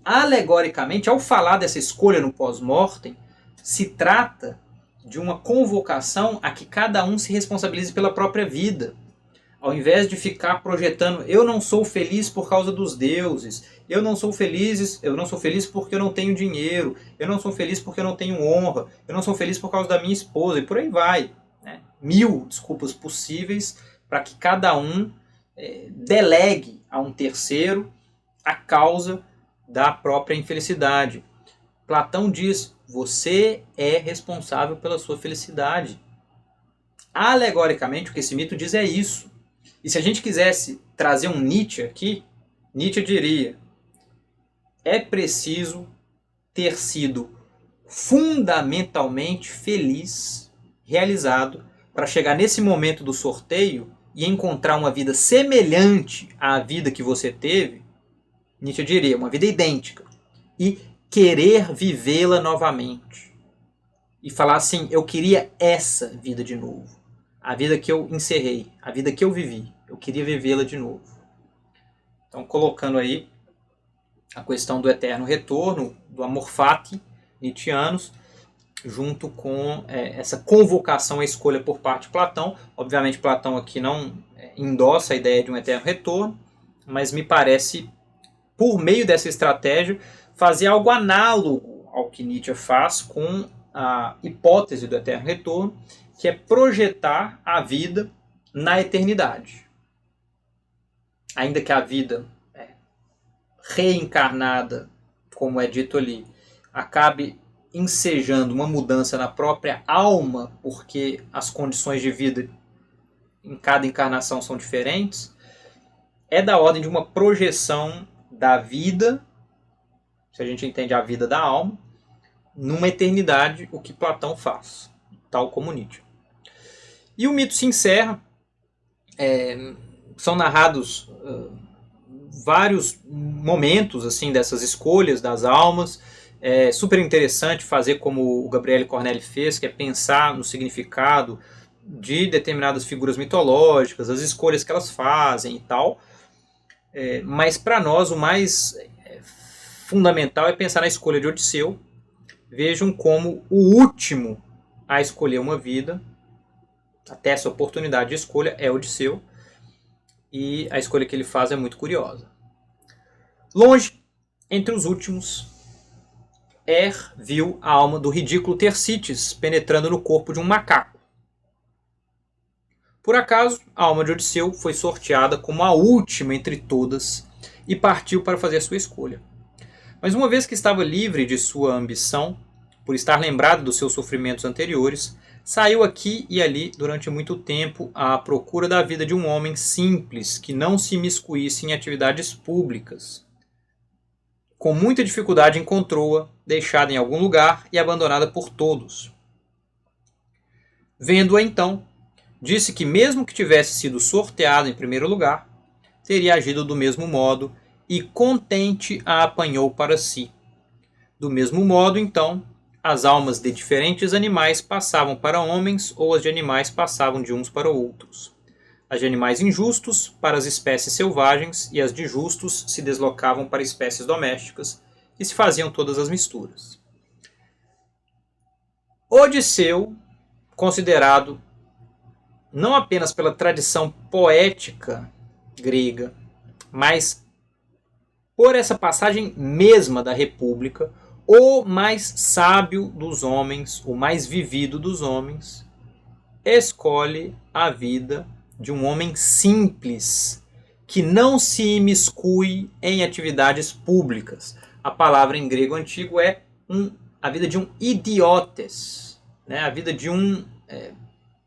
Alegoricamente, ao falar dessa escolha no pós-mortem, se trata de uma convocação a que cada um se responsabilize pela própria vida. Ao invés de ficar projetando, eu não sou feliz por causa dos deuses, eu não sou feliz porque eu não tenho dinheiro, eu não sou feliz porque eu não tenho honra, eu não sou feliz por causa da minha esposa, e por aí vai. Né? 1000 desculpas possíveis para que cada um delegue a um terceiro a causa da própria infelicidade. Platão diz, Você é responsável pela sua felicidade. Alegoricamente, o que esse mito diz é isso. E se a gente quisesse trazer um Nietzsche aqui, Nietzsche diria: é preciso ter sido fundamentalmente feliz, realizado, para chegar nesse momento do sorteio e encontrar uma vida semelhante à vida que você teve. Nietzsche diria, uma vida idêntica, e querer vivê-la novamente. E falar assim, eu queria essa vida de novo. A vida que eu encerrei, a vida que eu vivi, eu queria vivê-la de novo. Então, colocando aí a questão do eterno retorno, do amor fati, nietzschianos, junto com essa convocação à escolha por parte de Platão. Obviamente, Platão aqui não endossa a ideia de um eterno retorno, mas me parece, por meio dessa estratégia, fazer algo análogo ao que Nietzsche faz com a hipótese do eterno retorno, que é projetar a vida na eternidade. Ainda que a vida reencarnada, como é dito ali, acabe ensejando uma mudança na própria alma, porque as condições de vida em cada encarnação são diferentes, é da ordem de uma projeção da vida, se a gente entende a vida da alma, numa eternidade, o que Platão faz, tal como Nietzsche. E o mito se encerra, são narrados vários momentos assim dessas escolhas das almas. É super interessante fazer como o Gabriele Cornelli fez, que é pensar no significado de determinadas figuras mitológicas, as escolhas que elas fazem e tal. Mas para nós o mais fundamental é pensar na escolha de Odisseu. Vejam como o último a escolher uma vida, até essa oportunidade de escolha, é Odisseu. E a escolha que ele faz é muito longe, entre os últimos, viu a alma do ridículo Thersites penetrando no corpo de um macaco. Por acaso, a alma de Odisseu foi sorteada como a última entre todas e partiu para fazer a sua escolha. Mas uma vez que estava livre de sua ambição, por estar lembrado dos seus sofrimentos anteriores, saiu aqui e ali durante muito tempo à procura da vida de um homem simples que não se imiscuísse em atividades públicas. Com muita dificuldade encontrou-a, deixada em algum lugar e abandonada por todos. Vendo-a então, disse que mesmo que tivesse sido sorteado em primeiro lugar, teria agido do mesmo modo e contente a apanhou para si. Do mesmo modo, então, as almas de diferentes animais passavam para homens ou as de animais passavam de uns para outros. As de animais injustos para as espécies selvagens e as de justos se deslocavam para espécies domésticas e se faziam todas as misturas. Odisseu, considerado não apenas pela tradição poética grega, mas por essa passagem mesma da República, o mais sábio dos homens, o mais vivido dos homens, escolhe a vida de um homem simples, que não se imiscui em atividades públicas. A palavra em grego antigo é a vida de um idiotes, né? A vida de um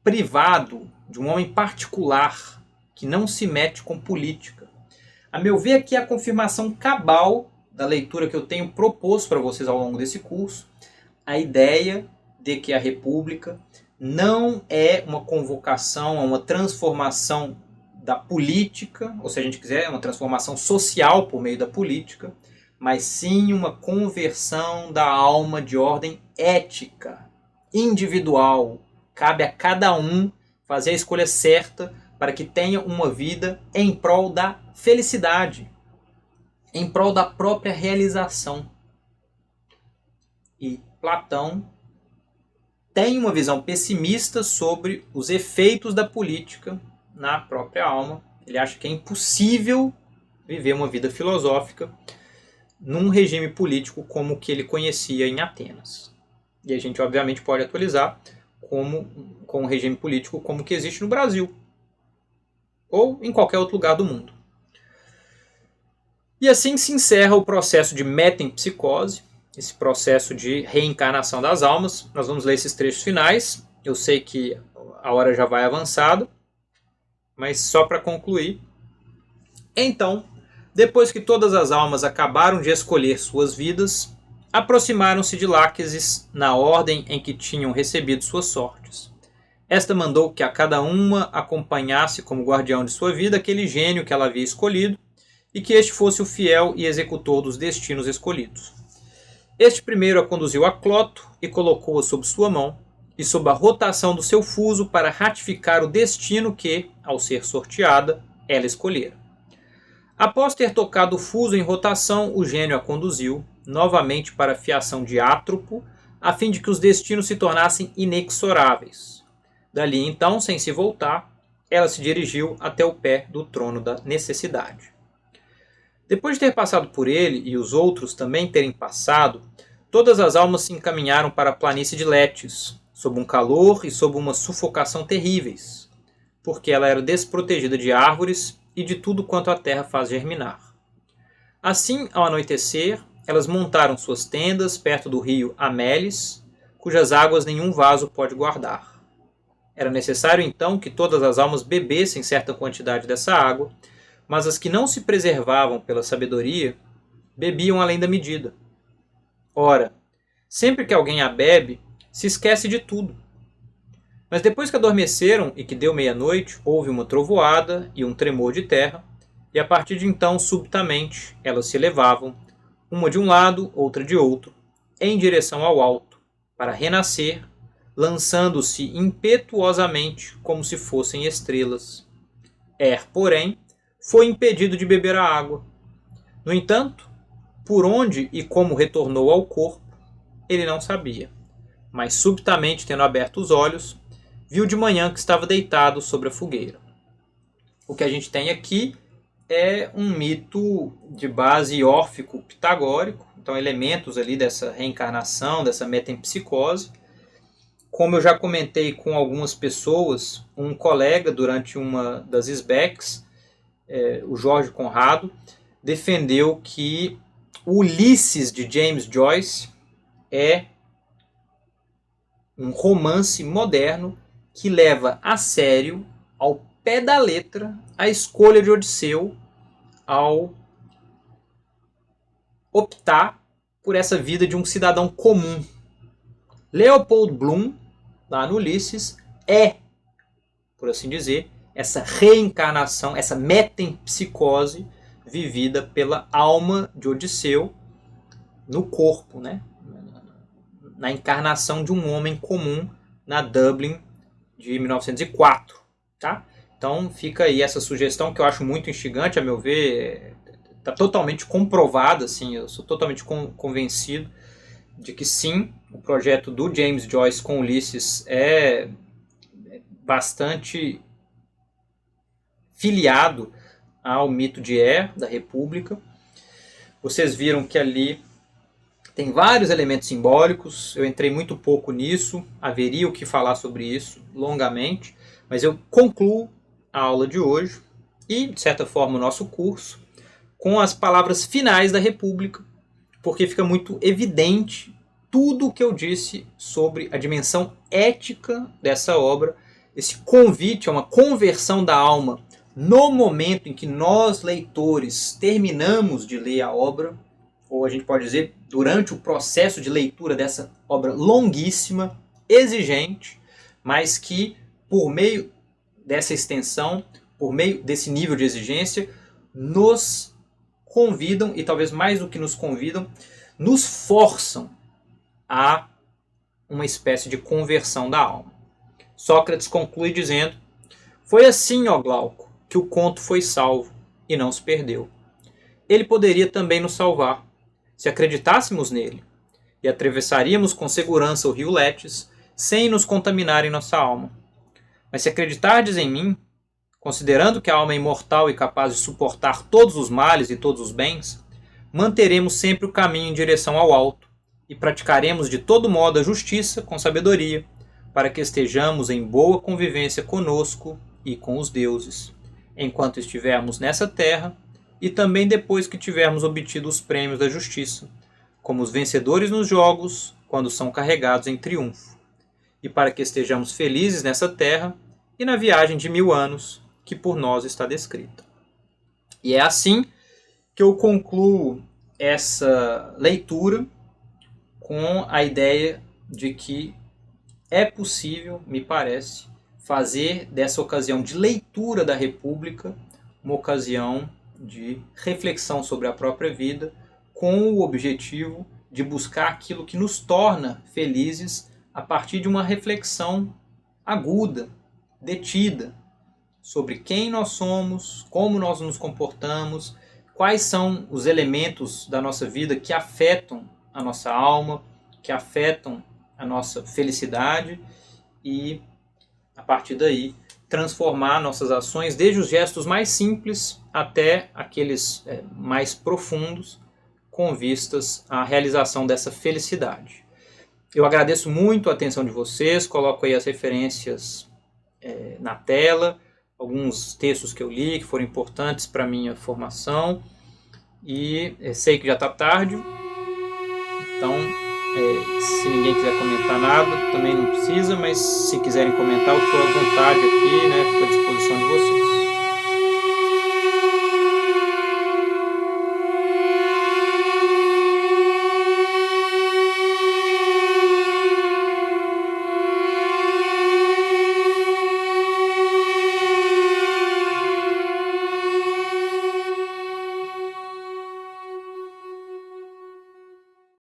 privado, de um homem particular, que não se mete com política. A meu ver, aqui é a confirmação cabal da leitura que eu tenho proposto para vocês ao longo desse curso, a ideia de que a República não é uma convocação a uma transformação da política, ou se a gente quiser, uma transformação social por meio da política, mas sim uma conversão da alma de ordem ética, individual. Cabe a cada um fazer a escolha certa para que tenha uma vida em prol da felicidade, em prol da própria realização. E Platão tem uma visão pessimista sobre os efeitos da política na própria alma. Ele acha que é impossível viver uma vida filosófica num regime político como o que ele conhecia em Atenas. E a gente, obviamente, pode atualizar com um regime político como o que existe no Brasil ou em qualquer outro lugar do mundo. E assim se encerra o processo de metempsicose, esse processo de reencarnação das almas. Nós vamos ler esses trechos finais. Eu sei que a hora já vai avançada, mas só para concluir. Então, depois que todas as almas acabaram de escolher suas vidas, aproximaram-se de Láquesis na ordem em que tinham recebido suas sortes. Esta mandou que a cada uma acompanhasse como guardião de sua vida aquele gênio que ela havia escolhido, e que este fosse o fiel e executor dos destinos escolhidos. Este primeiro a conduziu a Cloto e colocou-a sob sua mão, e sob a rotação do seu fuso para ratificar o destino que, ao ser sorteada, ela escolhera. Após ter tocado o fuso em rotação, o gênio a conduziu, novamente para a fiação de Átropo, a fim de que os destinos se tornassem inexoráveis. Dali então, sem se voltar, ela se dirigiu até o pé do trono da necessidade. Depois de ter passado por ele e os outros também terem passado, todas as almas se encaminharam para a planície de Létis, sob um calor e sob uma sufocação terríveis, porque ela era desprotegida de árvores e de tudo quanto a terra faz germinar. Assim, ao anoitecer, elas montaram suas tendas perto do rio Amélis, cujas águas nenhum vaso pode guardar. Era necessário então que todas as almas bebessem certa quantidade dessa água, mas as que não se preservavam pela sabedoria bebiam além da medida. Ora, sempre que alguém a bebe, se esquece de tudo. Mas depois que adormeceram e que deu meia-noite, houve uma trovoada e um tremor de terra, e a partir de então, subitamente, elas se elevavam, uma de um lado, outra de outro, em direção ao alto, para renascer, lançando-se impetuosamente como se fossem estrelas. Porém, foi impedido de beber a água. No entanto, por onde e como retornou ao corpo, ele não sabia. Mas subitamente, tendo aberto os olhos, viu de manhã que estava deitado sobre a fogueira. O que a gente tem aqui é um mito de base órfico-pitagórico, então elementos ali dessa reencarnação, dessa metempsicose. Como eu já comentei com algumas pessoas, um colega durante uma das SBECs, o Jorge Conrado, defendeu que o Ulisses de James Joyce é um romance moderno que leva a sério, ao pé da letra, a escolha de Odisseu ao optar por essa vida de um cidadão comum. Leopold Bloom, lá no Ulisses, é, por assim dizer, essa reencarnação, essa metempsicose vivida pela alma de Odisseu no corpo, né? Na encarnação de um homem comum na Dublin de 1904. Tá? Então fica aí essa sugestão que eu acho muito instigante, a meu ver, está totalmente comprovada, assim, eu sou totalmente convencido de que sim, o projeto do James Joyce com Ulisses é bastante filiado ao mito de da República. Vocês viram que ali tem vários elementos simbólicos, eu entrei muito pouco nisso, haveria o que falar sobre isso longamente, mas eu concluo a aula de hoje e, de certa forma, o nosso curso com as palavras finais da República, porque fica muito evidente tudo o que eu disse sobre a dimensão ética dessa obra, esse convite a uma conversão da alma no momento em que nós, leitores, terminamos de ler a obra, ou a gente pode dizer, durante o processo de leitura dessa obra longuíssima, exigente, mas que, por meio dessa extensão, por meio desse nível de exigência, nos convidam, e talvez mais do que nos convidam, nos forçam a uma espécie de conversão da alma. Sócrates conclui dizendo: foi assim, ó Glauco, que o conto foi salvo e não se perdeu. Ele poderia também nos salvar, se acreditássemos nele, e atravessaríamos com segurança o rio Létis, sem nos contaminar em nossa alma. Mas se acreditardes em mim, considerando que a alma é imortal e capaz de suportar todos os males e todos os bens, manteremos sempre o caminho em direção ao alto, e praticaremos de todo modo a justiça com sabedoria, para que estejamos em boa convivência conosco e com os deuses, enquanto estivermos nessa terra, e também depois que tivermos obtido os prêmios da justiça, como os vencedores nos jogos quando são carregados em triunfo, e para que estejamos felizes nessa terra e na viagem de 1000 anos que por nós está descrita. E é assim que eu concluo essa leitura com a ideia de que é possível, me parece, fazer dessa ocasião de leitura da República uma ocasião de reflexão sobre a própria vida, com o objetivo de buscar aquilo que nos torna felizes a partir de uma reflexão aguda, detida, sobre quem nós somos, como nós nos comportamos, quais são os elementos da nossa vida que afetam a nossa alma, que afetam a nossa felicidade e, a partir daí, transformar nossas ações, desde os gestos mais simples até aqueles mais profundos, com vistas à realização dessa felicidade. Eu agradeço muito a atenção de vocês, coloco aí as referências na tela, alguns textos que eu li que foram importantes para a minha formação, e sei que já está tarde, então se ninguém quiser comentar nada, também não precisa, mas se quiserem comentar, eu estou à vontade aqui, né, fico à disposição de